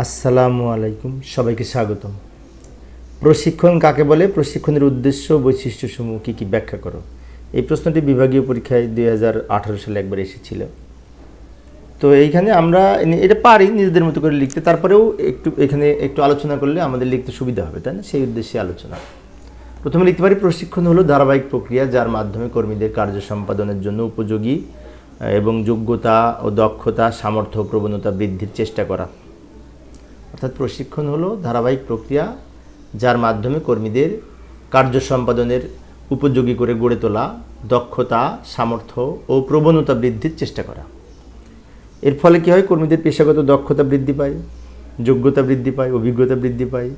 আসসালামু আলাইকুম, সবাইকে স্বাগতম। প্রশিক্ষণ কাকে বলে, প্রশিক্ষণের উদ্দেশ্য ও বৈশিষ্ট্যসমূহ কী কী ব্যাখ্যা করো। এই প্রশ্নটি বিভাগীয় পরীক্ষায় 2018 সালে একবার এসেছিল। তো এইখানে আমরা এটা পারি নিজেদের মতো করে লিখতে, তারপরেও এখানে একটু আলোচনা করলে আমাদের লিখতে সুবিধা হবে, তাই না? সেই উদ্দেশ্যে আলোচনা। প্রথমে লিখতে পারি, প্রশিক্ষণ হলো ধারাবাহিক প্রক্রিয়া যার মাধ্যমে কর্মীদের কার্য সম্পাদনের জন্য উপযোগী এবং যোগ্যতা ও দক্ষতা, সামর্থ্য ও প্রবণতা বৃদ্ধির চেষ্টা করা। অর্থাৎ প্রশিক্ষণ হলো ধারাবাহিক প্রক্রিয়া যার মাধ্যমে কর্মীদের কার্য সম্পাদনের উপযোগী করে গড়ে তোলা, দক্ষতা, সামর্থ্য ও প্রবণতা বৃদ্ধির চেষ্টা করা। এর ফলে কী হয়? কর্মীদের পেশাগত দক্ষতা বৃদ্ধি পায়, যোগ্যতা বৃদ্ধি পায়, অভিজ্ঞতা বৃদ্ধি পায়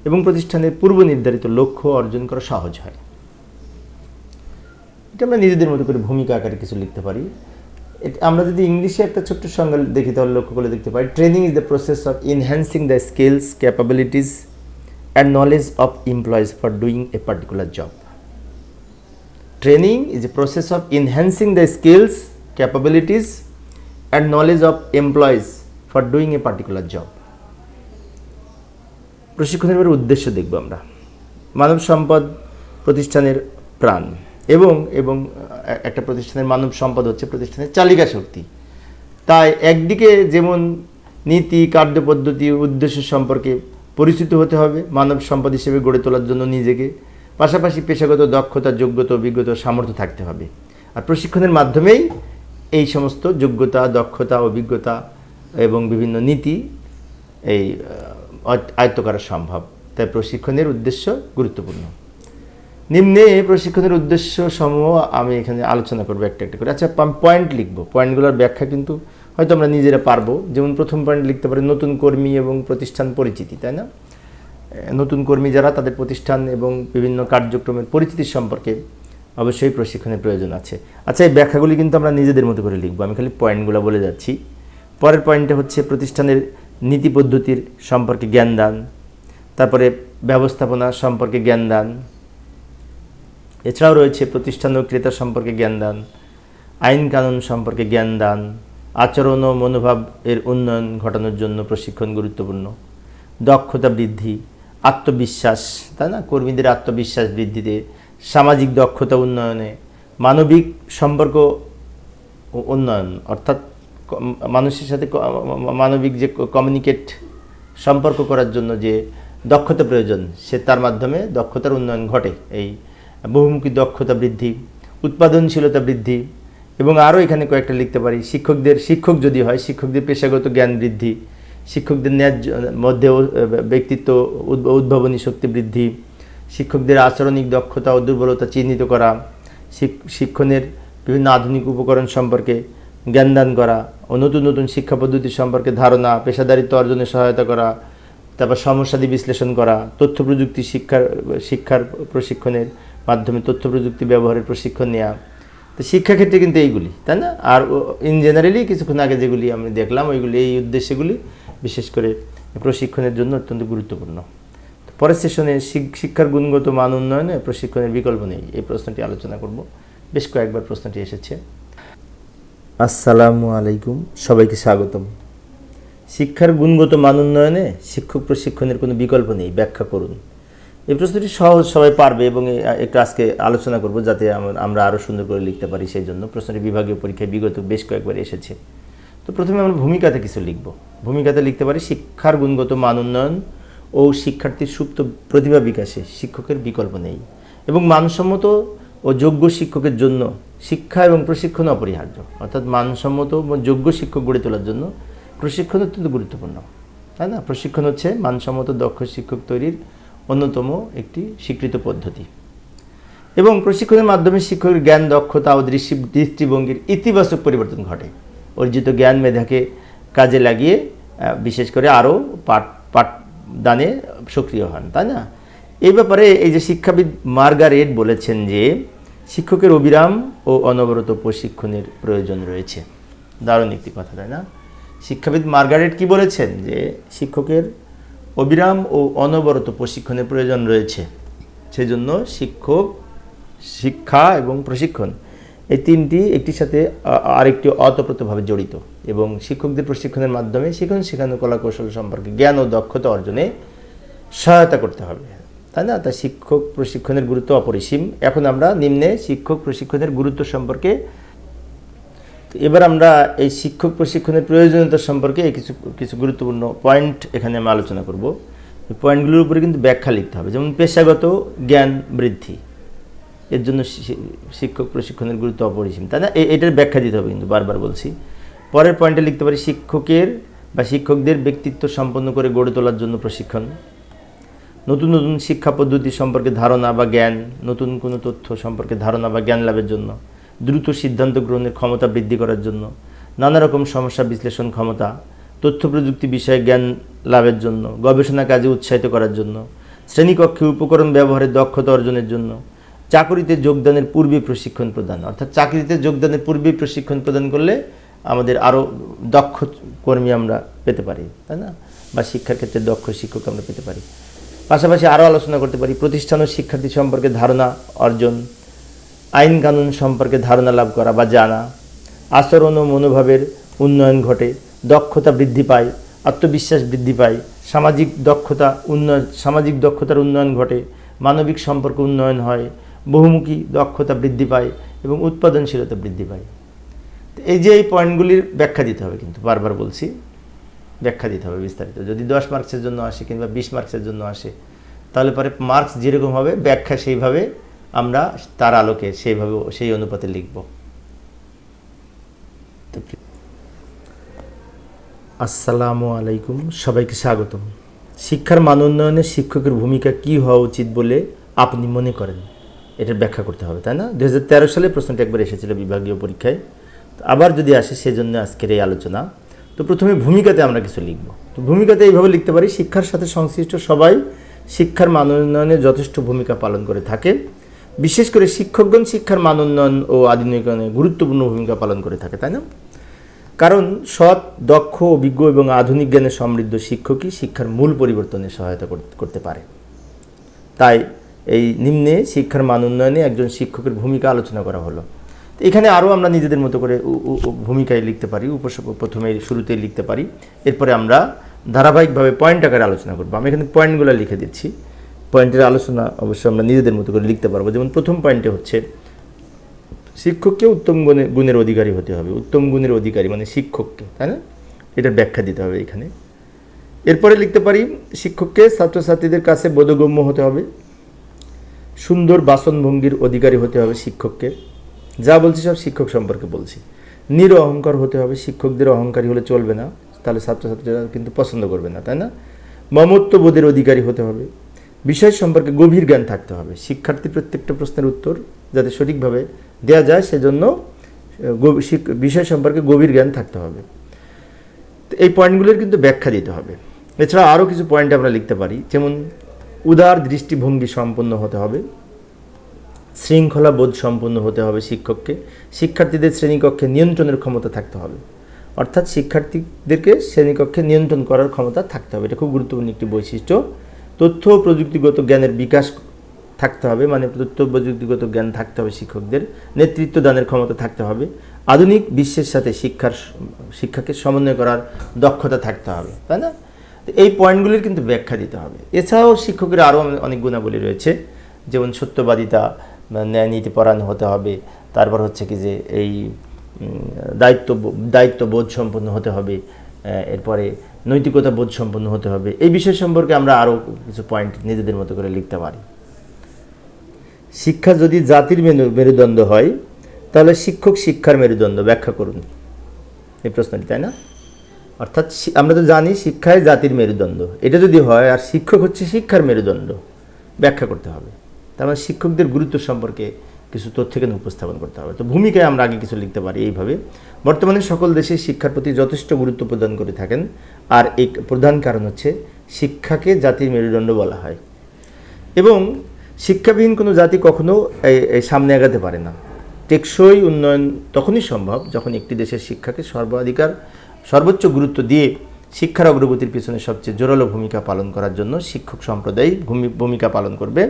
এবং প্রতিষ্ঠানের পূর্ব নির্ধারিত লক্ষ্য অর্জন করা সহজ হয়। এটা আমরা নিজেদের মতো করে ভূমিকা আকারে কিছু লিখতে পারি। আমরা যদি ইংলিশে একটা ছোট্ট সংজ্ঞা দেখি তাহলে লক্ষ্য করে দেখতে পাই, training is the process of enhancing the skills, capabilities and knowledge of employees for doing a particular job. Training is a process of enhancing the skills, capabilities and knowledge of employees for doing a particular job. প্রশিক্ষণের এবার উদ্দেশ্য দেখব আমরা। মানব সম্পদ প্রতিষ্ঠানের প্রাণ এবং একটা প্রতিষ্ঠানের মানব সম্পদ হচ্ছে প্রতিষ্ঠানের চালিকা শক্তি। তাই একদিকে যেমন নীতি, কার্যপদ্ধতি, উদ্দেশ্য সম্পর্কে পরিচিত হতে হবে মানব সম্পদ হিসেবে গড়ে তোলার জন্য নিজেকে, পাশাপাশি পেশাগত দক্ষতা, যোগ্যতা, অভিজ্ঞতা, সামর্থ্য থাকতে হবে। আর প্রশিক্ষণের মাধ্যমেই এই সমস্ত যোগ্যতা, দক্ষতা, অভিজ্ঞতা এবং বিভিন্ন নীতি আয়ত্ত করা সম্ভব। তাই প্রশিক্ষণের উদ্দেশ্য গুরুত্বপূর্ণ। নিম্নে প্রশিক্ষণের উদ্দেশ্য সমূহ আমি এখানে আলোচনা করবো একটা একটা করে। আচ্ছা, পয়েন্ট লিখবো, পয়েন্টগুলোর ব্যাখ্যা কিন্তু হয়তো আমরা নিজেরা পারবো। যেমন প্রথম পয়েন্ট লিখতে পারি নতুন কর্মী এবং প্রতিষ্ঠান পরিচিতি, তাই না? নতুন কর্মী যারা, তাদের প্রতিষ্ঠান এবং বিভিন্ন কার্যক্রমের পরিচিতি সম্পর্কে অবশ্যই প্রশিক্ষণের প্রয়োজন আছে। আচ্ছা, এই ব্যাখ্যাগুলি কিন্তু আমরা নিজেদের মতো করে লিখবো, আমি খালি পয়েন্টগুলো বলে যাচ্ছি। পরের পয়েন্টটা হচ্ছে প্রতিষ্ঠানের নীতি পদ্ধতির সম্পর্কে জ্ঞান দান, তারপরে ব্যবস্থাপনা সম্পর্কে জ্ঞান দান, এছাড়াও রয়েছে প্রতিষ্ঠান ও ক্রেতা সম্পর্কে জ্ঞান দান, আইন কানুন সম্পর্কে জ্ঞান দান, আচরণ ও মনোভাব এর উন্নয়ন ঘটানোর জন্য প্রশিক্ষণ গুরুত্বপূর্ণ, দক্ষতা বৃদ্ধি, আত্মবিশ্বাস, তাই না? কর্মীদের আত্মবিশ্বাস বৃদ্ধিতে, সামাজিক দক্ষতা উন্নয়নে, মানবিক সম্পর্ক উন্নয়ন, অর্থাৎ মানুষের সাথে মানবিক যে কমিউনিকেট সম্পর্ক করার জন্য যে দক্ষতা প্রয়োজন, সে তার মাধ্যমে দক্ষতার উন্নয়ন ঘটে। এই বহুমুখী দক্ষতা বৃদ্ধি, উৎপাদনশীলতা বৃদ্ধি এবং আরও এখানে কয়েকটা লিখতে পারি। শিক্ষক যদি হয়, শিক্ষকদের পেশাগত জ্ঞান বৃদ্ধি, শিক্ষকদের ন্যায্য মধ্যেও ব্যক্তিত্ব উদ্ভাবনী শক্তি বৃদ্ধি, শিক্ষকদের আচরণিক দক্ষতা ও দুর্বলতা চিহ্নিত করা, শিক্ষণের বিভিন্ন আধুনিক উপকরণ সম্পর্কে জ্ঞানদান করা ও নতুন নতুন শিক্ষা পদ্ধতি সম্পর্কে ধারণা, পেশাদারিত্ব অর্জনে সহায়তা করা, তারপর সমস্যাদি বিশ্লেষণ করা, তথ্য প্রযুক্তি শিক্ষার প্রশিক্ষণের মাধ্যমে তথ্য প্রযুক্তি ব্যবহারের প্রশিক্ষণ নেওয়া। তো শিক্ষাক্ষেত্রে কিন্তু এইগুলি, তাই না? আর ইন জেনারেলি কিছুক্ষণ আগে যেগুলি আমি দেখলাম, ওইগুলি, এই উদ্দেশ্যগুলি বিশেষ করে প্রশিক্ষণের জন্য অত্যন্ত গুরুত্বপূর্ণ। তো পরের সেশনে শিক্ষার গুণগত মান উন্নয়নে প্রশিক্ষণের বিকল্প নেই, এই প্রশ্নটি আলোচনা করব। বেশ কয়েকবার প্রশ্নটি এসেছে। আসসালামু আলাইকুম, সবাইকে স্বাগতম। শিক্ষার গুণগত মান উন্নয়নে শিক্ষক প্রশিক্ষণের কোনো বিকল্প নেই, ব্যাখ্যা করুন। এই প্রশ্নটি সহজ, সবাই পারবে এবং একটু আজকে আলোচনা করব যাতে আমরা আরও সুন্দর করে লিখতে পারি। সেই জন্য প্রশ্নটি বিভাগীয় পরীক্ষায় বিগত বেশ কয়েকবার এসেছে। তো প্রথমে আমরা ভূমিকাতে কিছু লিখব। ভূমিকাতে লিখতে পারি, শিক্ষার গুণগত মান উন্নয়ন ও শিক্ষার্থীর সুপ্ত প্রতিভা বিকাশে শিক্ষকের বিকল্প নেই এবং মানসম্মত ও যোগ্য শিক্ষকের জন্য শিক্ষা এবং প্রশিক্ষণ অপরিহার্য। অর্থাৎ মানসম্মত ও যোগ্য শিক্ষক গড়ে তোলার জন্য প্রশিক্ষণ অত্যন্ত গুরুত্বপূর্ণ, তাই না? প্রশিক্ষণ হচ্ছে মানসম্মত দক্ষ শিক্ষক তৈরির অন্যতম একটি স্বীকৃত পদ্ধতি এবং প্রশিক্ষণের মাধ্যমে শিক্ষকের জ্ঞান, দক্ষতা ও দৃষ্টিভঙ্গির ইতিবাচক পরিবর্তন ঘটে। অর্জিত জ্ঞান মেধাকে কাজে লাগিয়ে বিশেষ করে আরও পাঠদানে সক্রিয় হন, তাই না? এই ব্যাপারে এই যে শিক্ষাবিদ মার্গারেট বলেছেন যে শিক্ষকের অবিরাম ও অনবরত প্রশিক্ষণের প্রয়োজন রয়েছে। দারুণ একটি কথা, তাই না? শিক্ষাবিদ মার্গারেট কি বলেছেন? যে শিক্ষকের অবিরাম ও অনবরত প্রশিক্ষণের প্রয়োজন রয়েছে। সেজন্য শিক্ষা এবং প্রশিক্ষণ এই তিনটি একটির সাথে আরেকটি অতপ্রতভাবে জড়িত এবং শিক্ষকদের প্রশিক্ষণের মাধ্যমে শিক্ষণ শেখানো কলাকৌশল সম্পর্কে জ্ঞান ও দক্ষতা অর্জনে সহায়তা করতে হবে, তাই না? তাই শিক্ষক প্রশিক্ষণের গুরুত্ব অপরিসীম। এখন আমরা নিম্নে শিক্ষক প্রশিক্ষণের গুরুত্ব সম্পর্কে, এবার আমরা এই শিক্ষক প্রশিক্ষণের প্রয়োজনীয়তা সম্পর্কে কিছু গুরুত্বপূর্ণ পয়েন্ট এখানে আমি আলোচনা করব। এই পয়েন্টগুলোর উপরে কিন্তু ব্যাখ্যা লিখতে হবে। যেমন পেশাগত জ্ঞান বৃদ্ধি, এর জন্য শিক্ষক প্রশিক্ষণের গুরুত্ব অপরিসীম, তাই না? এটার ব্যাখ্যা দিতে হবে কিন্তু, বারবার বলছি। পরের পয়েন্টে লিখতে পারি শিক্ষকদের ব্যক্তিত্ব সম্পন্ন করে গড়ে তোলার জন্য প্রশিক্ষণ, নতুন নতুন শিক্ষা পদ্ধতি সম্পর্কে ধারণা বা জ্ঞান, নতুন কোনো তথ্য সম্পর্কে ধারণা বা জ্ঞান লাভের জন্য, দ্রুত সিদ্ধান্ত গ্রহণের ক্ষমতা বৃদ্ধি করার জন্য, নানা রকম সমস্যা বিশ্লেষণ ক্ষমতা, তথ্য প্রযুক্তি বিষয়ে জ্ঞান লাভের জন্য, গবেষণা কাজে উৎসাহিত করার জন্য, শ্রেণীকক্ষে উপকরণ ব্যবহারের দক্ষতা অর্জনের জন্য, চাকরিতে যোগদানের পূর্বে প্রশিক্ষণ প্রদান। অর্থাৎ চাকরিতে যোগদানের পূর্বে প্রশিক্ষণ প্রদান করলে আমাদের আরও দক্ষ কর্মী আমরা পেতে পারি, তাই না? বা শিক্ষার ক্ষেত্রে দক্ষ শিক্ষক আমরা পেতে পারি। পাশাপাশি আরও আলোচনা করতে পারি প্রতিষ্ঠান ও শিক্ষার্থী সম্পর্কে ধারণা অর্জন, আইন কানুন সম্পর্কে ধারণা লাভ করা বা জানা, আচরণ ও মনোভাবের উন্নয়ন ঘটে, দক্ষতা বৃদ্ধি পায়, আত্মবিশ্বাস বৃদ্ধি পায়, সামাজিক দক্ষতার উন্নয়ন ঘটে, মানবিক সম্পর্ক উন্নয়ন হয়, বহুমুখী দক্ষতা বৃদ্ধি পায় এবং উৎপাদনশীলতা বৃদ্ধি পায়। এই যে এই পয়েন্টগুলির ব্যাখ্যা দিতে হবে, কিন্তু বারবার বলছি, ব্যাখ্যা দিতে হবে বিস্তারিত। যদি 10 মার্কসের জন্য আসে কিংবা 20 মার্কসের জন্য আসে, তাহলে পরে মার্কস যেরকম হবে ব্যাখ্যা সেইভাবে আমরা তার আলোকে সেই অনুপাতে লিখব। আসসালামু আলাইকুম, সবাইকে স্বাগতম। শিক্ষার মান উন্নয়নে শিক্ষকের ভূমিকা কী হওয়া উচিত বলে আপনি মনে করেন, এটার ব্যাখ্যা করতে হবে, তাই না? 2013 সালে প্রশ্নটা একবার এসেছিল বিভাগীয় পরীক্ষায়, আবার যদি আসে সেজন্য আজকের এই আলোচনা। তো প্রথমে ভূমিকাতে আমরা কিছু লিখব। তো ভূমিকাতে এইভাবে লিখতে পারি, শিক্ষার সাথে সংশ্লিষ্ট সবাই শিক্ষার মান উন্নয়নে যথেষ্ট ভূমিকা পালন করে থাকে। বিশেষ করে শিক্ষকগণ শিক্ষার মান উন্নয়ন ও আধুনিকরণে গুরুত্বপূর্ণ ভূমিকা পালন করে থাকে, তাই না? কারণ সৎ, দক্ষ, অভিজ্ঞ এবং আধুনিক জ্ঞানে সমৃদ্ধ শিক্ষকই শিক্ষার মূল পরিবর্তনে সহায়তা করতে পারে। তাই এই নিম্নে শিক্ষার মান উন্নয়নে একজন শিক্ষকের ভূমিকা আলোচনা করা হলো। এখানে আরও আমরা নিজেদের মতো করে ভূমিকায় লিখতে পারি, প্রথমে শুরুতেই লিখতে পারি, এরপরে আমরা ধারাবাহিকভাবে পয়েন্ট আকারে আলোচনা করবো। আমি এখানে পয়েন্টগুলো লিখে দিচ্ছি, পয়েন্টের আলোচনা অবশ্যই আমরা নিজেদের মতো করে লিখতে পারবো। যেমন প্রথম পয়েন্টে হচ্ছে শিক্ষককে উত্তম গুণের অধিকারী হতে হবে। উত্তম গুণের অধিকারী মানে শিক্ষককে, তাই না? এটার ব্যাখ্যা দিতে হবে এখানে। এরপরে লিখতে পারি শিক্ষককে ছাত্রছাত্রীদের কাছে বোধগম্য হতে হবে, সুন্দর বাচনভঙ্গির অধিকারী হতে হবে শিক্ষককে। যা বলছি সব শিক্ষক সম্পর্কে বলছি। নিরঅহংকার হতে হবে, শিক্ষকদের অহংকারী হলে চলবে না, তাহলে ছাত্রছাত্রীরা কিন্তু পছন্দ করবে না, তাই না? মমত্ববোধের অধিকারী হতে হবে, বিষয় সম্পর্কে গভীর জ্ঞান থাকতে হবে। শিক্ষার্থী প্রত্যেকটা প্রশ্নের উত্তর যাতে সঠিকভাবে দেওয়া যায় সেজন্য বিষয় সম্পর্কে গভীর জ্ঞান থাকতে হবে। এই পয়েন্টগুলোর কিন্তু ব্যাখ্যা দিতে হবে। এছাড়া আরও কিছু পয়েন্ট আমরা লিখতে পারি, যেমন উদার দৃষ্টিভঙ্গি সম্পন্ন হতে হবে, শৃঙ্খলা বোধ সম্পন্ন হতে হবে শিক্ষককে। শিক্ষার্থীদের শ্রেণীকক্ষে নিয়ন্ত্রণের ক্ষমতা থাকতে হবে, অর্থাৎ শিক্ষার্থীদেরকে শ্রেণীকক্ষে নিয়ন্ত্রণ করার ক্ষমতা থাকতে হবে, এটা খুব গুরুত্বপূর্ণ একটি বৈশিষ্ট্য। তথ্য ও প্রযুক্তিগত জ্ঞানের বিকাশ থাকতে হবে, মানে তথ্য প্রযুক্তিগত জ্ঞান থাকতে হবে শিক্ষকদের। নেতৃত্ব দানের ক্ষমতা থাকতে হবে, আধুনিক বিশ্বের সাথে শিক্ষাকে সমন্বয় করার দক্ষতা থাকতে হবে, তাই না? এই পয়েন্টগুলির কিন্তু ব্যাখ্যা দিতে হবে। এছাড়াও শিক্ষকের আরও অনেক গুণাবলী রয়েছে, যেমন সত্যবাদিতা, ন্যায় নীতিপরায়ণ হতে হবে, তারপর হচ্ছে কি যে এই দায়িত্ববোধ সম্পন্ন হতে হবে, এরপরে নৈতিকতা বোধ সম্পন্ন হতে হবে। এই বিষয় সম্পর্কে আমরা আরও কিছু পয়েন্ট নিজেদের মতো করে লিখতে পারি। শিক্ষা যদি জাতির মেরুদণ্ড হয় তাহলে শিক্ষক শিক্ষার মেরুদণ্ড ব্যাখ্যা করুন, এই প্রশ্নটি, তাই না? অর্থাৎ আমরা তো জানি শিক্ষায় জাতির মেরুদণ্ড, এটা যদি হয় আর শিক্ষক হচ্ছে শিক্ষার মেরুদণ্ড, ব্যাখ্যা করতে হবে। তার মানে শিক্ষকদের গুরুত্ব সম্পর্কে কিছু তথ্য এখানে উপস্থাপন করতে হবে। তো ভূমিকায় আমরা আগে কিছু লিখতে পারি এইভাবে, বর্তমানে সকল দেশে শিক্ষার প্রতি যথেষ্ট গুরুত্ব প্রদান করে থাকেন, আর এই প্রধান কারণ হচ্ছে শিক্ষাকে জাতির মেরুদণ্ড বলা হয়, এবং শিক্ষাবিহীন কোনো জাতি কখনো সামনে আগাতে পারে না। টেকসই উন্নয়ন তখনই সম্ভব যখন একটি দেশের শিক্ষাকে সর্বোচ্চ গুরুত্ব দিয়ে শিক্ষার অগ্রগতির পিছনে সবচেয়ে জোরালো ভূমিকা পালন করার জন্য শিক্ষক সম্প্রদায় ভূমিকা পালন করবে।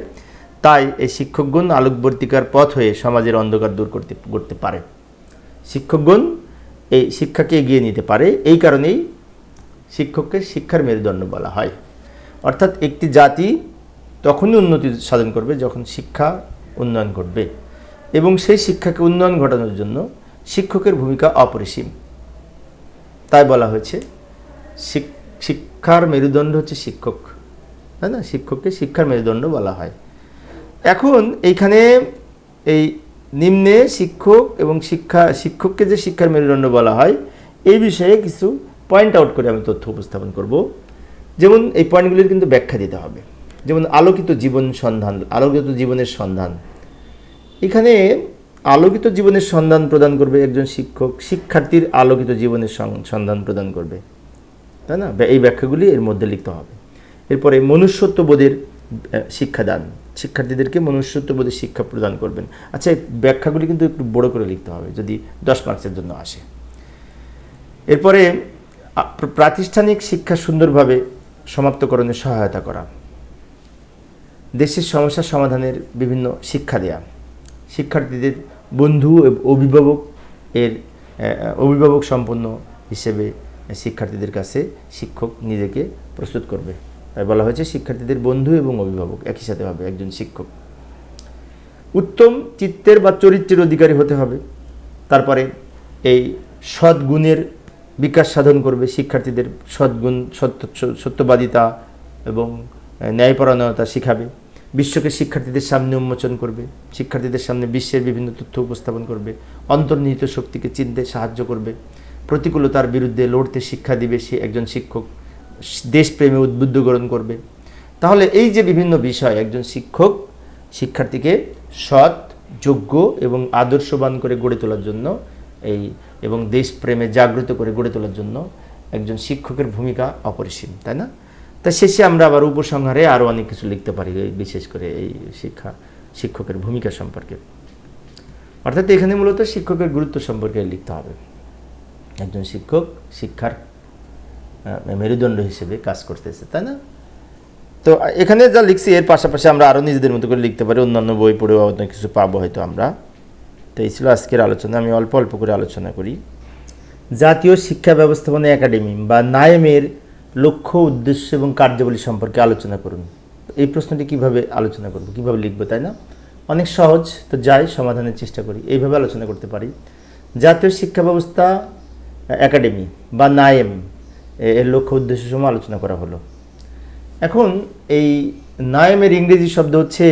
তাই এই শিক্ষকগণ আলোকবর্তিকার পথ হয়ে সমাজের অন্ধকার দূর করতে পারে। শিক্ষকগণ এই শিক্ষাকে এগিয়ে নিতে পারে। এই কারণেই শিক্ষককে শিক্ষার মেরুদণ্ড বলা হয়। অর্থাৎ একটি জাতি তখনই উন্নতি সাধন করবে যখন শিক্ষা উন্নয়ন ঘটবে, এবং সেই শিক্ষাকে উন্নয়ন ঘটানোর জন্য শিক্ষকের ভূমিকা অপরিসীম। তাই বলা হয়েছে শিক্ষার মেরুদণ্ড হচ্ছে শিক্ষক, তাই না? শিক্ষককে শিক্ষার মেরুদণ্ড বলা হয়। এখন এইখানে এই নিম্নে শিক্ষক এবং শিক্ষককে যে শিক্ষার মেরুদণ্ড বলা হয়, এই বিষয়ে কিছু পয়েন্ট আউট করে আমি তথ্য উপস্থাপন করব। যেমন এই পয়েন্টগুলির কিন্তু ব্যাখ্যা দিতে হবে। যেমন আলোকিত জীবনের সন্ধান। এখানে আলোকিত জীবনের সন্ধান প্রদান করবে একজন শিক্ষক, শিক্ষার্থীর আলোকিত জীবনের সন্ধান প্রদান করবে, তাই না? এই ব্যাখ্যাগুলি এর মধ্যে লিখতে হবে। এরপরে মনুষ্যত্ববোধের শিক্ষাদান, শিক্ষার্থীদেরকে মনুষ্যত্ববোধের শিক্ষা প্রদান করবেন। আচ্ছা, এই ব্যাখ্যাগুলি কিন্তু একটু বড় করে লিখতে হবে যদি 10 মার্কসের জন্য আসে। এরপরে প্রাতিষ্ঠানিক শিক্ষা সুন্দরভাবে সমাপ্তকরণে সহায়তা করা, দেশের সমস্যা সমাধানের বিভিন্ন শিক্ষা দেয়া, শিক্ষার্থীদের বন্ধু অভিভাবক সম্পন্ন হিসেবে শিক্ষার্থীদের কাছে শিক্ষক নিজেকে প্রস্তুত করবে। তাই বলা হয়েছে শিক্ষার্থীদের বন্ধু এবং অভিভাবক একই সাথে হবে একজন শিক্ষক। উত্তম চিত্তের বা চরিত্রের অধিকারী হতে হবে। তারপরে এই সদ্গুণের বিকাশ সাধন করবে, শিক্ষার্থীদের সদ্গুণ, সত্যবাদিতা এবং ন্যায়পরায়ণতা শিখাবে। বিশ্বকে শিক্ষার্থীদের সামনে উন্মোচন করবে, শিক্ষার্থীদের সামনে বিশ্বের বিভিন্ন তথ্য উপস্থাপন করবে। অন্তর্নিহিত শক্তিকে চিনতে সাহায্য করবে। প্রতিকূলতার বিরুদ্ধে লড়তে শিক্ষা দিবে সে একজন শিক্ষক। দেশপ্রেমে উদ্বুদ্ধকরণ করবে। তাহলে এই যে বিভিন্ন বিষয়, একজন শিক্ষক শিক্ষার্থীকে সৎ, যোগ্য এবং আদর্শবান করে গড়ে তোলার জন্য এবং দেশপ্রেমে জাগ্রত করে গড়ে তোলার জন্য একজন শিক্ষকের ভূমিকা অপরিসীম, তাই না? তা শেষে আমরা আবার উপসংহারে আরও অনেক কিছু লিখতে পারি, বিশেষ করে এই শিক্ষকের ভূমিকা সম্পর্কে। অর্থাৎ এখানে মূলত শিক্ষকের গুরুত্ব সম্পর্কে লিখতে হবে। একজন শিক্ষক শিক্ষার মেরুদণ্ড হিসেবে কাজ করতেছে, তাই না? তো এখানে যা লিখছি এর পাশাপাশি আমরা আরও নিজেদের মতো করে লিখতে পারি, অন্যান্য বই পড়েও অনেক কিছু পাবো হয়তো আমরা। তো এই ছিল আজকের আলোচনা। আমি অল্প অল্প করে আলোচনা করি। জাতীয় শিক্ষা ব্যবস্থাপনা একাডেমি বা নায়েমের লক্ষ্য, উদ্দেশ্য এবং কার্যাবলী সম্পর্কে আলোচনা করুন। এই প্রশ্নটি কিভাবে আলোচনা করব, কিভাবে লিখব, তাই না? অনেক সহজ। তো যাই সমাধানের চেষ্টা করি। এইভাবে আলোচনা করতে পারি। জাতীয় শিক্ষা ব্যবস্থা একাডেমি বা নায়েম এর লক্ষ্য উদ্দেশ্য সময় আলোচনা করা হলো। এখন এই নায়েমের ইংরেজি শব্দ হচ্ছে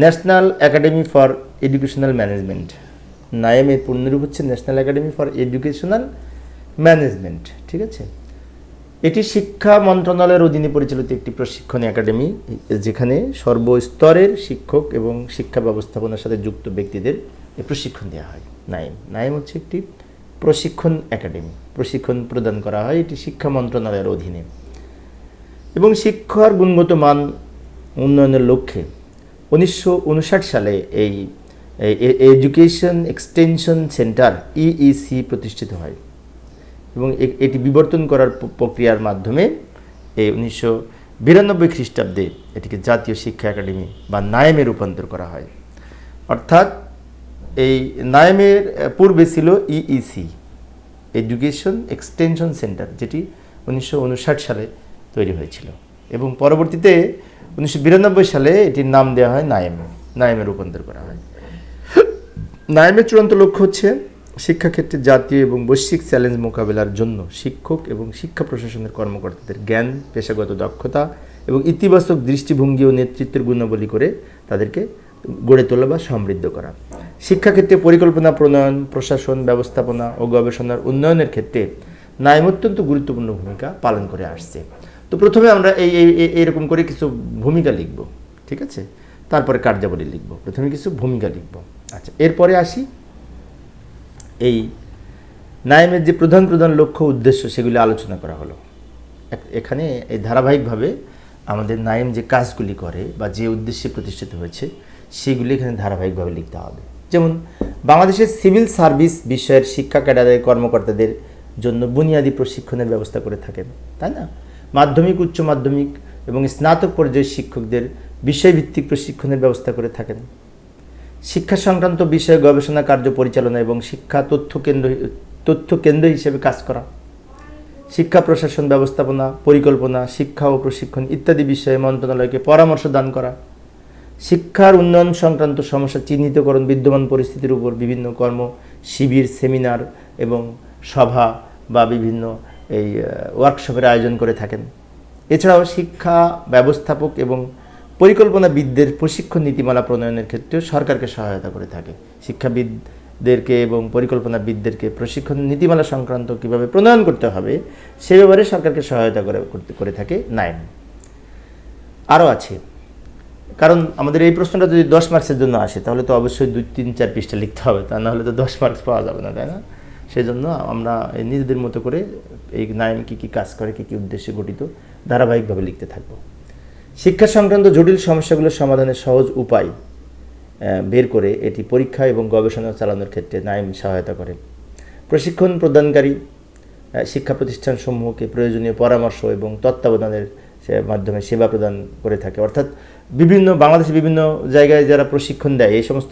national academy for educational management. নায়েমের পূর্ণরূপ হচ্ছে national academy for educational management, ঠিক আছে? এটি শিক্ষা মন্ত্রণালয়ের অধীনে পরিচালিত একটি প্রশিক্ষণ একাডেমি, যেখানে সর্বস্তরের শিক্ষক এবং শিক্ষা ব্যবস্থাপনার সাথে যুক্ত ব্যক্তিদের প্রশিক্ষণ দেওয়া হয়। নায়েম হচ্ছে একটি প্রশিক্ষণ একাডেমি, প্রশিক্ষণ প্রদান করা হয় এটি শিক্ষা মন্ত্রণালয়ের অধীনে। এবং শিক্ষার গুণগত মান উন্নয়নের লক্ষ্যে 1959 সালে এই এডুকেশন এক্সটেনশন সেন্টার ইইসি প্রতিষ্ঠিত হয় এবং এটি বিবর্তন করার প্রক্রিয়ার মাধ্যমে এই 1992 খ্রিস্টাব্দে এটিকে জাতীয় শিক্ষা একাডেমি বা নায়েমে রূপান্তর করা হয়। অর্থাৎ এই নায়েমের পূর্বে ছিল ইইসি, এডুকেশন এক্সটেনশন সেন্টার, যেটি 1959 সালে তৈরি হয়েছিল এবং পরবর্তীতে 1992 সালে এটির নাম দেওয়া হয় নায়েমে রূপান্তর করা হয়। নায়েমের চূড়ান্ত লক্ষ্য হচ্ছে শিক্ষাক্ষেত্রে জাতীয় এবং বৈশ্বিক চ্যালেঞ্জ মোকাবেলার জন্য শিক্ষক এবং শিক্ষা প্রশাসনের কর্মকর্তাদের জ্ঞান, পেশাগত দক্ষতা এবং ইতিবাচক দৃষ্টিভঙ্গি ও নেতৃত্বের গুণাবলী করে তাদেরকে গড়ে তোলা বা সমৃদ্ধ করা। শিক্ষাক্ষেত্রে পরিকল্পনা প্রণয়ন, প্রশাসন, ব্যবস্থাপনা ও গবেষণার উন্নয়নের ক্ষেত্রে নায়েম অত্যন্ত গুরুত্বপূর্ণ ভূমিকা পালন করে আসছে। তো প্রথমে আমরা এইরকম করে কিছু ভূমিকা লিখব, ঠিক আছে? তারপরে কার্যাবলী লিখব। প্রথমে কিছু ভূমিকা লিখব। আচ্ছা, এরপরে আসি এই নায়েমের যে প্রধান প্রধান লক্ষ্য, উদ্দেশ্য সেগুলি আলোচনা করা হলো। এখানে এই ধারাবাহিকভাবে আমাদের নায়েম যে কাজগুলি করে বা যে উদ্দেশ্যে প্রতিষ্ঠিত হয়েছে সেগুলি এখানে ধারাবাহিকভাবে লিখতে হবে। যেমন বাংলাদেশের সিভিল সার্ভিস বিষয়ের শিক্ষা ক্যাডারের কর্মকর্তাদের জন্য বুনিয়াদী প্রশিক্ষণের ব্যবস্থা করে থাকেন, তাই না? মাধ্যমিক, উচ্চ মাধ্যমিক এবং স্নাতক পর্যায়ের শিক্ষকদের বিষয়ভিত্তিক প্রশিক্ষণের ব্যবস্থা করে থাকেন। শিক্ষা সংক্রান্ত বিষয়ে গবেষণা কার্য পরিচালনা এবং শিক্ষা তথ্য কেন্দ্র হিসেবে কাজ করা, শিক্ষা প্রশাসন ব্যবস্থাপনা, পরিকল্পনা, শিক্ষা ও প্রশিক্ষণ ইত্যাদি বিষয়ে মন্ত্রণালয়কে পরামর্শ দান করা, শিক্ষার উন্নয়ন সংক্রান্ত সমস্যা চিহ্নিতকরণ, বিদ্যমান পরিস্থিতির উপর বিভিন্ন কর্ম শিবির, সেমিনার এবং সভা বা বিভিন্ন এই ওয়ার্কশপের আয়োজন করে থাকেন। এছাড়াও শিক্ষা ব্যবস্থাপক এবং পরিকল্পনাবিদদের প্রশিক্ষণ নীতিমালা প্রণয়নের ক্ষেত্রেও সরকারকে সহায়তা করে থাকে। শিক্ষাবিদদেরকে এবং পরিকল্পনাবিদদেরকে প্রশিক্ষণ নীতিমালা সংক্রান্ত কীভাবে প্রণয়ন করতে হবে সে ব্যাপারে সরকারকে সহায়তা করে থাকে নাইম। আরও আছে, কারণ আমাদের এই প্রশ্নটা যদি 10 মার্কসের জন্য আসে তাহলে তো অবশ্যই 2-3-4 পৃষ্ঠা লিখতে হবে, তা না হলে তো 10 মার্কস পাওয়া যাবে না, তাই না? সেই জন্য আমরা নিজেদের মতো করে এই নাইম কী কী কাজ করে, কী কী উদ্দেশ্যে গঠিত ধারাবাহিকভাবে লিখতে থাকব। শিক্ষা সংক্রান্ত জটিল সমস্যাগুলোর সমাধানের সহজ উপায় বের করে এটি পরীক্ষা এবং গবেষণা চালানোর ক্ষেত্রে নাইম সহায়তা করে। প্রশিক্ষণ প্রদানকারী শিক্ষা প্রতিষ্ঠানসমূহকে প্রয়োজনীয় পরামর্শ এবং তত্ত্বাবধানের মাধ্যমে সেবা প্রদান করে থাকে। অর্থাৎ বাংলাদেশে বিভিন্ন জায়গায় যারা প্রশিক্ষণ দেয় এই সমস্ত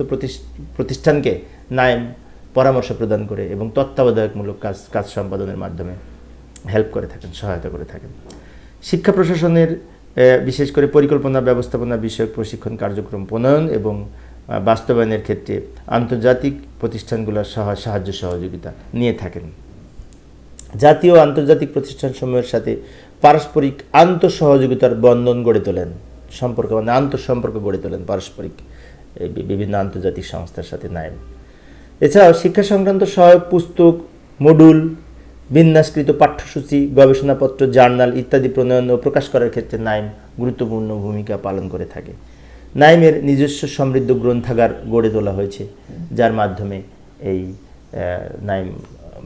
প্রতিষ্ঠানকে নাইম পরামর্শ প্রদান করে এবং তত্ত্বাবধায়কমূলক কাজ সম্পাদনের মাধ্যমে হেল্প করে থাকেন, সহায়তা করে থাকেন। শিক্ষা প্রশাসনের বিশেষ করে পরিকল্পনা ব্যবস্থাপনা বিষয়ক প্রশিক্ষণ কার্যক্রম প্রণয়ন এবং বাস্তবায়নের ক্ষেত্রে আন্তর্জাতিক প্রতিষ্ঠানগুলোর সাহায্য সহযোগিতা নিয়ে থাকেন। জাতীয় ও আন্তর্জাতিক প্রতিষ্ঠানসমূহের সাথে পারস্পরিক আন্তঃসহযোগিতার বন্ধন গড়ে তোলেন, আন্তঃসম্পর্ক গড়ে তোলেন পারস্পরিক বিভিন্ন আন্তর্জাতিক সংস্থার সাথে নাইম। এছাড়াও শিক্ষা সংক্রান্ত সহায়ক পুস্তক, মডুল, বিন্যাসকৃত পাঠ্যসূচি, গবেষণাপত্র, জার্নাল ইত্যাদি প্রণয়ন ও প্রকাশ করার ক্ষেত্রে নাইম গুরুত্বপূর্ণ ভূমিকা পালন করে থাকে। নাইমের নিজস্ব সমৃদ্ধ গ্রন্থাগার গড়ে তোলা হয়েছে, যার মাধ্যমে এই নাইম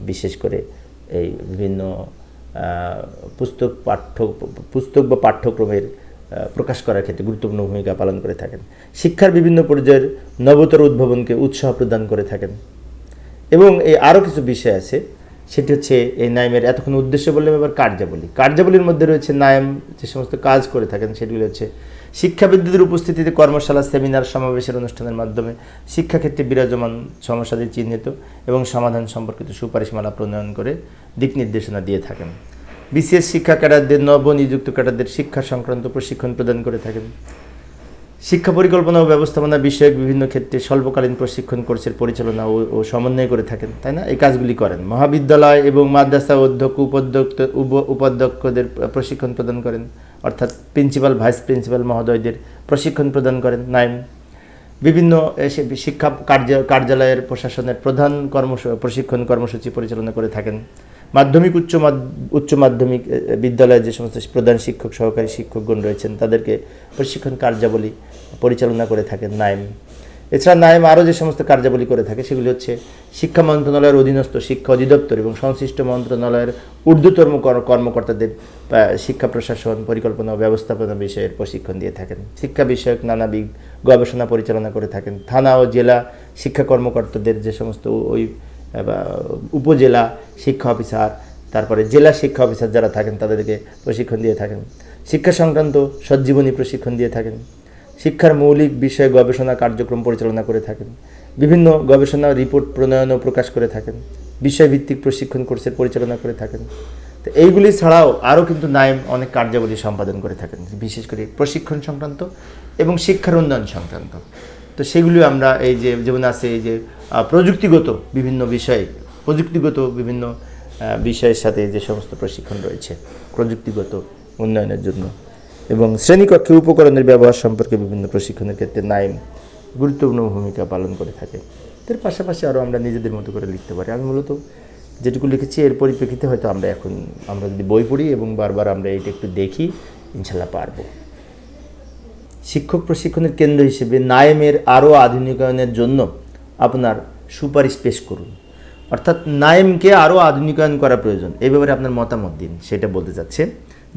বিশেষ করে এই বিভিন্ন পুস্তক বা পাঠ্যক্রমের প্রকাশ করার ক্ষেত্রে গুরুত্বপূর্ণ ভূমিকা পালন করে থাকেন। শিক্ষার বিভিন্ন পর্যায়ের নবতর উদ্ভাবনকে উৎসাহ প্রদান করে থাকেন। এবং এই আরও কিছু বিষয় আছে, সেটি হচ্ছে এই নাইমের এতক্ষণ উদ্দেশ্য বললাম, এবার কার্যাবলীর মধ্যে রয়েছে নাইম যে সমস্ত কাজ করে থাকেন সেগুলি হচ্ছে শিক্ষাবিদদের উপস্থিতিতে কর্মশালা, সেমিনার, সমাবেশের অনুষ্ঠানের মাধ্যমে শিক্ষাক্ষেত্রে বিরাজমান সমস্যাদের চিহ্নিত এবং সমাধান সম্পর্কিত সুপারিশমালা প্রণয়ন করে দিক নির্দেশনা দিয়ে থাকেন। বিসিএস শিক্ষা ক্যাডারদের, নবনিযুক্ত ক্যাডারদের শিক্ষা সংক্রান্ত প্রশিক্ষণ প্রদান করে থাকেন। শিক্ষা পরিকল্পনা ও ব্যবস্থাপনা বিষয়ক বিভিন্ন ক্ষেত্রে স্বল্পকালীন প্রশিক্ষণ কোর্সের পরিচালনা ও সমন্বয় করে থাকেন, তাই না? এই কাজগুলি করেন। মহাবিদ্যালয় এবং মাদ্রাসা অধ্যক্ষ, উপাধ্যক্ষদের প্রশিক্ষণ প্রদান করেন, অর্থাৎ প্রিন্সিপাল, ভাইস প্রিন্সিপাল মহোদয়দের প্রশিক্ষণ প্রদান করেন নাইম। বিভিন্ন শিক্ষা কার্যালয়ের প্রশাসনের প্রধান প্রশিক্ষণ কর্মসূচি পরিচালনা করে থাকেন। মাধ্যমিক উচ্চ মাধ্যমিক বিদ্যালয়ের যে সমস্ত প্রধান শিক্ষক, সহকারী শিক্ষকগণ রয়েছেন তাদেরকে প্রশিক্ষণ কার্যাবলী পরিচালনা করে থাকেন নাইম। এছাড়া নাইম আরও যে সমস্ত কার্যাবলী করে থাকে সেগুলি হচ্ছে শিক্ষা মন্ত্রণালয়ের অধীনস্থ শিক্ষা অধিদপ্তর এবং সংশ্লিষ্ট মন্ত্রণালয়ের ঊর্ধ্বতন কর্মকর্তাদের শিক্ষা প্রশাসন, পরিকল্পনা ও ব্যবস্থাপনা বিষয়ের প্রশিক্ষণ দিয়ে থাকেন। শিক্ষা বিষয়ক নানাবিধ গবেষণা পরিচালনা করে থাকেন। থানা ও জেলা শিক্ষা কর্মকর্তাদের যে সমস্ত ওই উপজেলা শিক্ষা অফিসার, তারপরে জেলা শিক্ষা অফিসার যারা থাকেন তাদেরকে প্রশিক্ষণ দিয়ে থাকেন। শিক্ষা সংক্রান্ত সজ্জীবনী প্রশিক্ষণ দিয়ে থাকেন। শিক্ষার মৌলিক বিষয়ে গবেষণা কার্যক্রম পরিচালনা করে থাকেন। বিভিন্ন গবেষণা রিপোর্ট প্রণয়ন ও প্রকাশ করে থাকেন। বিষয়ভিত্তিক প্রশিক্ষণ কোর্সের পরিচালনা করে থাকেন। তো এইগুলি ছাড়াও আরও কিন্তু নাইম অনেক কার্যাবলী সম্পাদন করে থাকেন, বিশেষ করে প্রশিক্ষণ সংক্রান্ত এবং শিক্ষার উন্নয়ন সংক্রান্ত। তো সেগুলিও আমরা এই যে যেমন আছে এই যে প্রযুক্তিগত বিভিন্ন বিষয়ের সাথে যে সমস্ত প্রশিক্ষণ রয়েছে প্রযুক্তিগত উন্নয়নের জন্য এবং শ্রেণীকক্ষে উপকরণের ব্যবহার সম্পর্কে বিভিন্ন প্রশিক্ষণের ক্ষেত্রে নাইম গুরুত্বপূর্ণ ভূমিকা পালন করে থাকে। এর পাশাপাশি আরও আমরা নিজেদের মতো করে লিখতে পারি। আমি মূলত যেটুকু লিখেছি এর পরিপ্রেক্ষিতে হয়তো আমরা যদি বই পড়ি এবং বারবার আমরা এইটা একটু দেখি, ইনশাল্লাহ পারবো। শিক্ষক প্রশিক্ষণের কেন্দ্র হিসেবে নাইমের আরও আধুনিকায়নের জন্য আপনার সুপারিশ পেশ করুন। অর্থাৎ নাইমকে আরও আধুনিকায়ন করা প্রয়োজন, এই ব্যাপারে আপনার মতামত দিন, সেটা বলতে চাচ্ছে।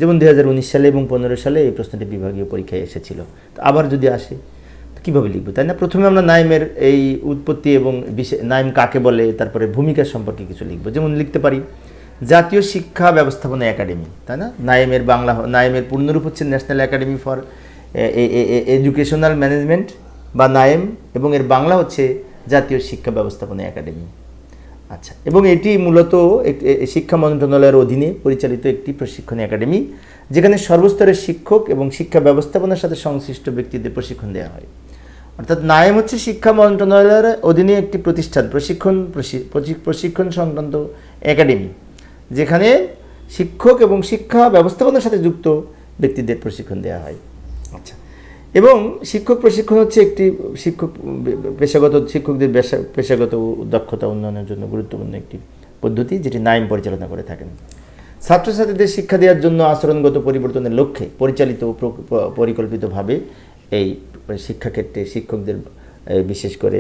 যেমন 2019 সালে এবং 2015 সালে এই প্রশ্নটি বিভাগীয় পরীক্ষায় এসেছিল। তো আবার যদি আসে কীভাবে লিখব, তাই না? প্রথমে আমরা নাইমের এই উৎপত্তি এবং নাইম কাকে বলে, তারপরে ভূমিকা সম্পর্কে কিছু লিখব। যেমন লিখতে পারি জাতীয় শিক্ষা ব্যবস্থাপনা একাডেমি, তাই না? নাইমের পূর্ণরূপ হচ্ছে national academy for educational management বা নায়েম, এবং এর বাংলা হচ্ছে জাতীয় শিক্ষা ব্যবস্থাপনা একাডেমি। আচ্ছা, এবং এটি মূলত শিক্ষা মন্ত্রণালয়ের অধীনে পরিচালিত একটি প্রশিক্ষণ একাডেমি, যেখানে সর্বস্তরের শিক্ষক এবং শিক্ষা ব্যবস্থাপনার সাথে সংশ্লিষ্ট ব্যক্তিদের প্রশিক্ষণ দেওয়া হয়। অর্থাৎ নায়েম হচ্ছে শিক্ষা মন্ত্রণালয়ের অধীনে একটি প্রতিষ্ঠান, প্রশিক্ষণ সংক্রান্ত একাডেমি, যেখানে শিক্ষক এবং শিক্ষা ব্যবস্থাপনার সাথে যুক্ত ব্যক্তিদের প্রশিক্ষণ দেওয়া হয়। আচ্ছা, এবং শিক্ষক প্রশিক্ষণ হচ্ছে একটি শিক্ষকদের পেশাগত দক্ষতা উন্নয়নের জন্য গুরুত্বপূর্ণ একটি পদ্ধতি, যেটি নায়েম পরিচালনা করে থাকেন। ছাত্রছাত্রীদের শিক্ষা দেওয়ার জন্য আচরণগত পরিবর্তনের লক্ষ্যে পরিচালিত ও পরিকল্পিতভাবে এই শিক্ষাক্ষেত্রে শিক্ষকদের বিশেষ করে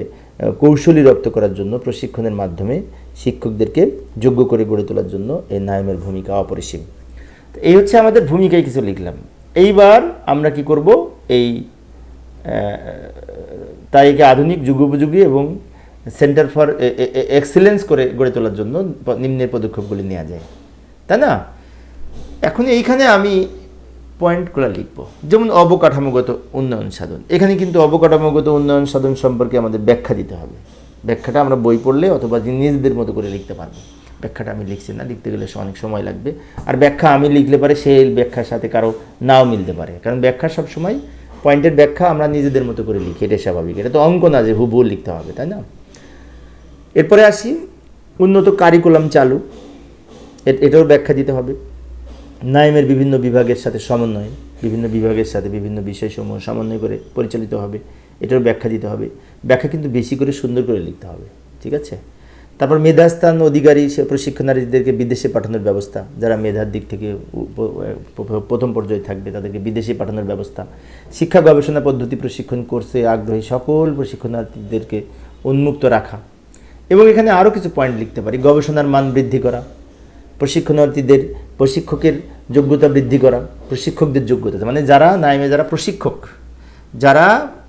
কৌশলী রপ্ত করার জন্য প্রশিক্ষণের মাধ্যমে শিক্ষকদেরকে যোগ্য করে গড়ে তোলার জন্য এই নায়েমের ভূমিকা অপরিসীম। এই হচ্ছে আমাদের ভূমিকায় কিছু লিখলাম। এইবার আমরা কি করব, এই তাই একে আধুনিক যুগোপযোগী এবং সেন্টার ফর এক্সেলেন্স করে গড়ে তোলার জন্য নিম্নের পদক্ষেপগুলি নেওয়া যায়, তাই না? এখন এইখানে আমি পয়েন্টগুলো লিখব, যেমন অবকাঠামোগত উন্নয়ন সাধন। এখানে কিন্তু অবকাঠামোগত উন্নয়ন সাধন সম্পর্কে আমাদের ব্যাখ্যা দিতে হবে। ব্যাখ্যাটা আমরা বই পড়লে অথবা নিজেদের মতো করে লিখতে পারবো। ব্যাখ্যাটা আমি লিখছি না, লিখতে গেলে অনেক সময় লাগবে। আর ব্যাখ্যা আমি লিখলে পারে সেই ব্যাখ্যার সাথে কারো নাও মিলতে পারে, কারণ ব্যাখ্যা সবসময় পয়েন্টের ব্যাখ্যা আমরা নিজেদের মতো করে লিখি, এটা স্বাভাবিক। এটা তো অঙ্ক না যে হুবহু লিখতে হবে, তাই না? এরপরে আসি উন্নত কারিকুলাম চালু, এটাও ব্যাখ্যা দিতে হবে। নায়েমের বিভিন্ন বিভাগের সাথে সমন্বয়, বিভিন্ন বিভাগের সাথে বিভিন্ন বিষয়সমূহ সমন্বয় করে পরিচালিত হবে, এটারও ব্যাখ্যা দিতে হবে। ব্যাখ্যা কিন্তু বেশি করে সুন্দর করে লিখতে হবে, ঠিক আছে? তারপর মেধাস্থান অধিকারী প্রশিক্ষণার্থীদেরকে বিদেশে পাঠানোর ব্যবস্থা, যারা মেধার দিক থেকে প্রথম পর্যায়ে থাকবে তাদেরকে বিদেশে পাঠানোর ব্যবস্থা। শিক্ষা গবেষণা পদ্ধতি প্রশিক্ষণ কোর্সে আগ্রহী সকল প্রশিক্ষণার্থীদেরকে উন্মুক্ত রাখা। এবং এখানে আরও কিছু পয়েন্ট লিখতে পারি। গবেষণার মান বৃদ্ধি করা, প্রশিক্ষকের যোগ্যতা বৃদ্ধি করা, প্রশিক্ষকদের যোগ্যতা, মানে যারা নায়েমে যারা প্রশিক্ষক, যারা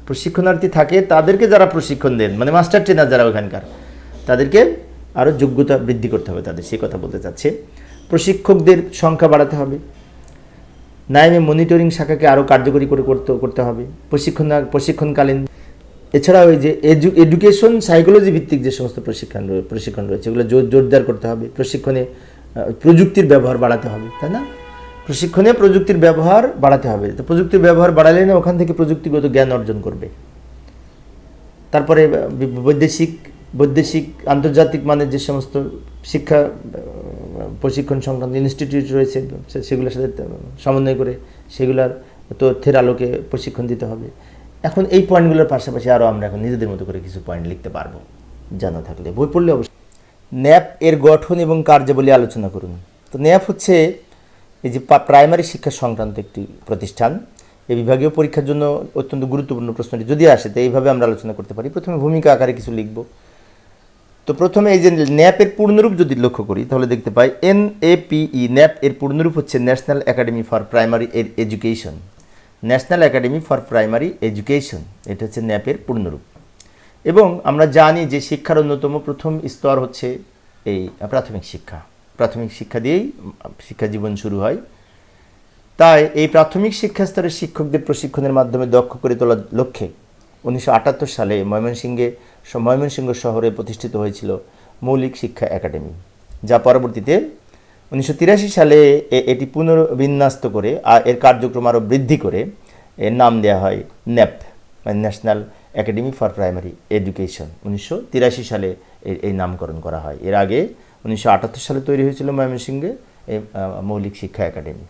প্রশিক্ষণার্থী থাকে তাদেরকে যারা প্রশিক্ষণ দেন, মানে মাস্টার ট্রেনার যারা ওখানকার, তাদেরকে আরও যোগ্যতা বৃদ্ধি করতে হবে তাদের, সেই কথা বলতে চাচ্ছে। প্রশিক্ষকদের সংখ্যা বাড়াতে হবে। নায়েমে মনিটরিং শাখাকে আরও কার্যকরী করে করতে হবে প্রশিক্ষণকালীন। এছাড়াও এই যে এডুকেশন সাইকোলজি ভিত্তিক যে সমস্ত প্রশিক্ষণ রয়েছে এগুলো জোরদার করতে হবে। প্রশিক্ষণে প্রযুক্তির ব্যবহার বাড়াতে হবে, তাই না? প্রশিক্ষণে প্রযুক্তির ব্যবহার বাড়াতে হবে। তো প্রযুক্তির ব্যবহার বাড়ালে না ওখান থেকে প্রযুক্তিগত জ্ঞান অর্জন করবে। তারপরে বৈদেশিক আন্তর্জাতিক মানের যে সমস্ত শিক্ষা প্রশিক্ষণ সংক্রান্ত ইনস্টিটিউট রয়েছে সেগুলোর সাথে সমন্বয় করে সেগুলোর তথ্যের আলোকে প্রশিক্ষণ দিতে হবে। এখন এই পয়েন্টগুলোর পাশাপাশি আরও আমরা এখন নিজেদের মতো করে কিছু পয়েন্ট লিখতে পারবো, জানা থাকলে। বই পড়লে অবশ্যই। ন্যাপ এর গঠন এবং কার্যাবলী আলোচনা করুন। তো ন্যাপ হচ্ছে এই যে প্রাইমারি শিক্ষা সংক্রান্ত একটি প্রতিষ্ঠান। এই বিভাগীয় পরীক্ষার জন্য অত্যন্ত গুরুত্বপূর্ণ প্রশ্নটি যদি আসে তো এইভাবে আমরা আলোচনা করতে পারি। প্রথমে ভূমিকা আকারে কিছু লিখব। তো প্রথমে এই যে ন্যাপের পূর্ণরূপ যদি লক্ষ্য করি তাহলে দেখতে পাই NAPE। ন্যাপ এর পূর্ণরূপ হচ্ছে national academy for primary education. National academy for primary education, এটা হচ্ছে ন্যাপের পূর্ণরূপ। এবং আমরা জানি যে শিক্ষার অন্যতম প্রথম স্তর হচ্ছে এই প্রাথমিক শিক্ষা। প্রাথমিক শিক্ষা দিয়েই শিক্ষা জীবন শুরু হয়। তাই এই প্রাথমিক শিক্ষা স্তরের শিক্ষকদের প্রশিক্ষণের মাধ্যমে দক্ষ করে তোলার লক্ষ্যে 1978 সালে ময়মনসিংহ শহরে প্রতিষ্ঠিত হয়েছিল মৌলিক শিক্ষা একাডেমি, যা পরবর্তীতে 1983 সালে এটি পুনর্বিন্যস্ত করে এর কার্যক্রম আরও বৃদ্ধি করে এর নাম দেওয়া হয় ন্যাপ, মানে national academy for primary education. 1983 সালে এই নামকরণ করা হয়। এর আগে 1978 সালে তৈরি হয়েছিল ময়মনসিংহে এই মৌলিক শিক্ষা একাডেমি।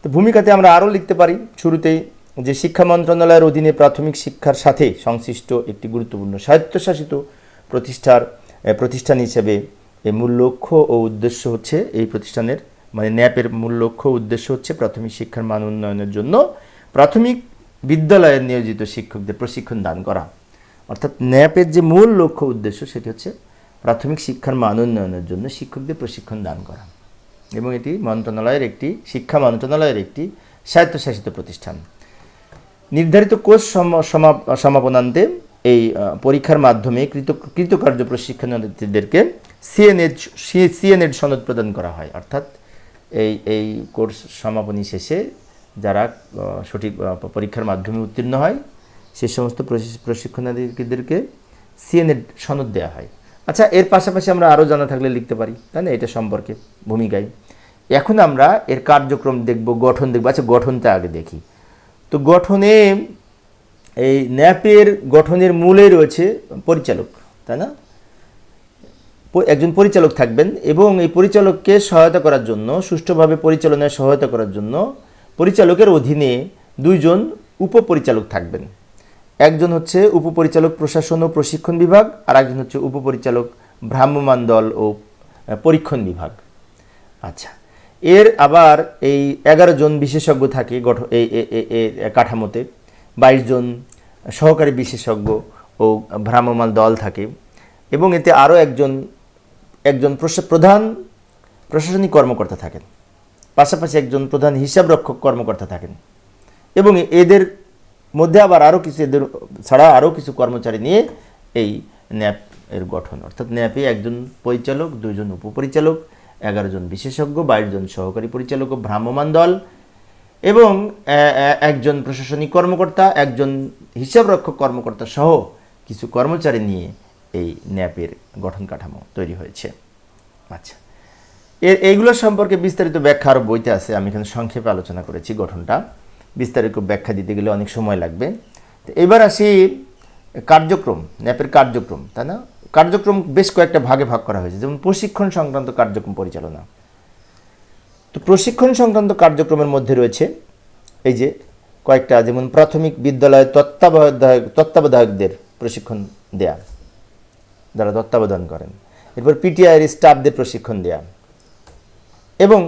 তো ভূমিকাতে আমরা আরও লিখতে পারি শুরুতেই যে শিক্ষা মন্ত্রণালয়ের অধীনে প্রাথমিক শিক্ষার সাথে সংশ্লিষ্ট একটি গুরুত্বপূর্ণ স্বায়ত্তশাসিত প্রতিষ্ঠান হিসেবে এই মূল লক্ষ্য ও উদ্দেশ্য হচ্ছে এই প্রতিষ্ঠানের, মানে ন্যাপের মূল লক্ষ্য ও উদ্দেশ্য হচ্ছে প্রাথমিক শিক্ষার মান উন্নয়নের জন্য প্রাথমিক বিদ্যালয়ের নিয়োজিত শিক্ষকদের প্রশিক্ষণ দান করা। অর্থাৎ ন্যাপের যে মূল লক্ষ্য উদ্দেশ্য সেটি হচ্ছে প্রাথমিক শিক্ষার মান উন্নয়নের জন্য শিক্ষকদের প্রশিক্ষণ দান করা। এবং এটি শিক্ষা মন্ত্রণালয়ের একটি স্বায়ত্তশাসিত প্রতিষ্ঠান। নির্ধারিত কোর্স সমাপনান্তে এই পরীক্ষার মাধ্যমে কৃতকার্য প্রশিক্ষণার্থীদেরকে সিএনএড সনদ প্রদান করা হয়। অর্থাৎ এই কোর্স সমাপনী শেষে যারা সঠিক পরীক্ষার মাধ্যমে উত্তীর্ণ হয় সে সমস্ত প্রশিক্ষণার্থীদেরকে সিএনএ সনদ দেওয়া হয়। আচ্ছা, এর পাশাপাশি আমরা আরও জানা থাকলে লিখতে পারি, তাই না, এটা সম্পর্কে ভূমিকায়। এখন আমরা এর কার্যক্রম দেখব, গঠন দেখব। আচ্ছা, গঠনটা আগে দেখি। তো গঠনে এই ন্যাপের গঠনের মূলে রয়েছে পরিচালক, তাই না? একজন পরিচালক থাকবেন এবং এই পরিচালককে সহায়তা করার জন্য, সুষ্ঠুভাবে পরিচালনায় সহায়তা করার জন্য পরিচালকের অধীনে দুইজন উপপরিচালক থাকবেন। একজন হচ্ছে উপপরিচালক প্রশাসন ও প্রশিক্ষণ বিভাগ, আর একজন হচ্ছে উপপরিচালক ভ্রাম্যমাণ দল ও পরীক্ষণ বিভাগ। আচ্ছা, এর আবার এই 11 জন বিশেষজ্ঞ থাকে এই কাঠামোতে, 22 জন সহকারী বিশেষজ্ঞ ও ভ্রাম্যমাণ দল থাকে, এবং এতে আরও একজন প্রধান প্রশাসনিক কর্মকর্তা থাকেন, পাশাপাশি একজন প্রধান হিসাবরক্ষক কর্মকর্তা থাকেন, এবং এদের মধ্যে আবার এদের ছাড়া আরও কিছু কর্মচারী নিয়ে এই ন্যাপ এর গঠন। অর্থাৎ ন্যাপে একজন পরিচালক, 2 জন উপপরিচালক, 11 জন বিশেষজ্ঞ, 22 জন সহকারী পরিচালক ও ভ্রাম্যমাণ দল, এবং একজন প্রশাসনিক কর্মকর্তা, একজন হিসাবরক্ষক কর্মকর্তা সহ কিছু কর্মচারী নিয়ে এই ন্যাপের গঠন কাঠামো তৈরি হয়েছে। আচ্ছা, এইগুলো সম্পর্কে বিস্তারিত ব্যাখ্যা আরও বইতে আছে, আমি এখানে সংক্ষেপে আলোচনা করেছি। গঠনটা বিস্তারিত ব্যাখ্যা দিতে গেলে অনেক সময় লাগবে। তো এবার আসি কার্যক্রম, ন্যাপের কার্যক্রম, তাই না? কার্যক্রম বেশ কয়েকটা ভাগে ভাগ করা হয়েছে, যেমন প্রশিক্ষণ সংক্রান্ত কার্যক্রম পরিচালনা। তো প্রশিক্ষণ সংক্রান্ত কার্যক্রমের মধ্যে রয়েছে এই যে কয়েকটা, যেমন প্রাথমিক বিদ্যালয়ের তত্ত্বাবধায়কদের প্রশিক্ষণ দেয়া, যারা তত্ত্বাবধান করেন। এরপর পিটিআইয়ের স্টাফদের প্রশিক্ষণ দেয়া, এবং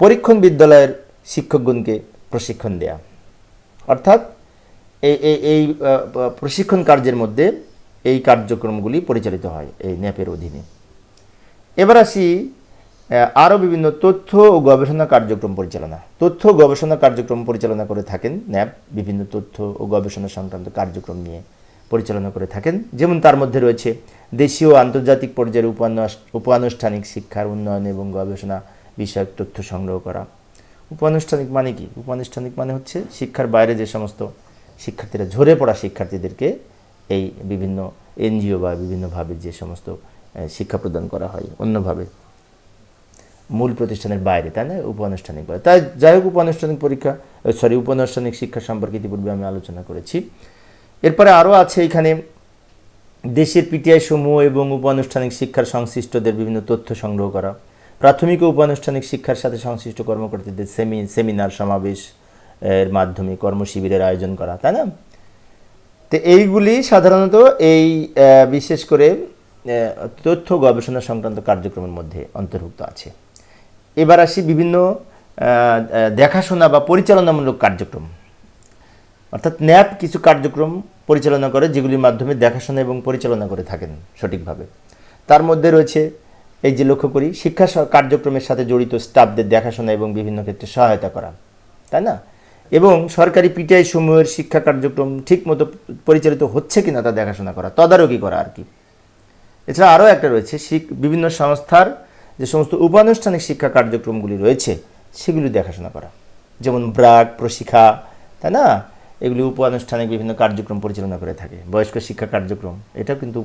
পরীক্ষণ বিদ্যালয়ের শিক্ষকগণকে প্রশিক্ষণ দেয়া। অর্থাৎ এই প্রশিক্ষণ কার্যের মধ্যে এই কার্যক্রমগুলি পরিচালিত হয় এই ন্যাপের অধীনে। এবার আসি আরও বিভিন্ন তথ্য ও গবেষণা কার্যক্রম পরিচালনা। তথ্য ও গবেষণা কার্যক্রম পরিচালনা করে থাকেন ন্যাপ, বিভিন্ন তথ্য ও গবেষণা সংক্রান্ত কার্যক্রম নিয়ে পরিচালনা করে থাকেন। যেমন তার মধ্যে রয়েছে দেশীয় ও আন্তর্জাতিক পর্যায়ের উপানুষ্ঠানিক শিক্ষার উন্নয়ন এবং গবেষণা বিষয়ক তথ্য সংগ্রহ করা। উপানুষ্ঠানিক মানে কি? উপানুষ্ঠানিক মানে হচ্ছে শিক্ষার বাইরে যে সমস্ত শিক্ষার্থীরা, ঝরে পড়া শিক্ষার্থীদেরকে এই বিভিন্ন এনজিও বা বিভিন্নভাবে যে সমস্ত শিক্ষা প্রদান করা হয় অন্যভাবে, মূল প্রতিষ্ঠানের বাইরে, তাই না, উপানুষ্ঠানিক বলে। তাই যাই হোক, উপানুষ্ঠানিক শিক্ষা সম্পর্কে ইতিপূর্বে আমি আলোচনা করেছি। এরপরে আরও আছে এখানে দেশের পিটিআই সমূহ এবং উপানুষ্ঠানিক শিক্ষার সংশ্লিষ্টদের বিভিন্ন তথ্য সংগ্রহ করা, প্রাথমিক ও উপানুষ্ঠানিক শিক্ষার সাথে সংশ্লিষ্ট কর্মকর্তাদের সেমিনার সমাবেশ এর মাধ্যমে কর্মশিবিরের আয়োজন করা, তাই না? তো এইগুলি সাধারণত এই বিশেষ করে তথ্য গবেষণা সংক্রান্ত কার্যক্রমের মধ্যে অন্তর্ভুক্ত আছে। এবার আসি বিভিন্ন দেখাশোনা বা পরিচালনামূলক কার্যক্রম। অর্থাৎ ন্যাপ কিছু কার্যক্রম পরিচালনা করে যেগুলির মাধ্যমে দেখাশোনা এবং পরিচালনা করে থাকেন সঠিকভাবে। তার মধ্যে রয়েছে এই যে লক্ষ্য করি, শিক্ষা কার্যক্রমের সাথে জড়িত স্টাফদের দেখাশোনা এবং বিভিন্ন ক্ষেত্রে সহায়তা করা, তাই না? এবং সরকারি পিটিআই সমূহের শিক্ষা কার্যক্রম ঠিকমতো পরিচালিত হচ্ছে কিনা তা দেখাশোনা করা, তদারকি করা আর কি। এছাড়া আরও একটা রয়েছে বিভিন্ন সংস্থার যে সমস্ত উপানুষ্ঠানিক শিক্ষা কার্যক্রমগুলি রয়েছে সেগুলি দেখাশোনা করা, যেমন ব্রাক, প্রশিক্ষা, তাই না? এগুলি উপানুষ্ঠানিক বিভিন্ন কার্যক্রম পরিচালনা করে থাকে। বয়স্ক শিক্ষা কার্যক্রম, এটাও কিন্তু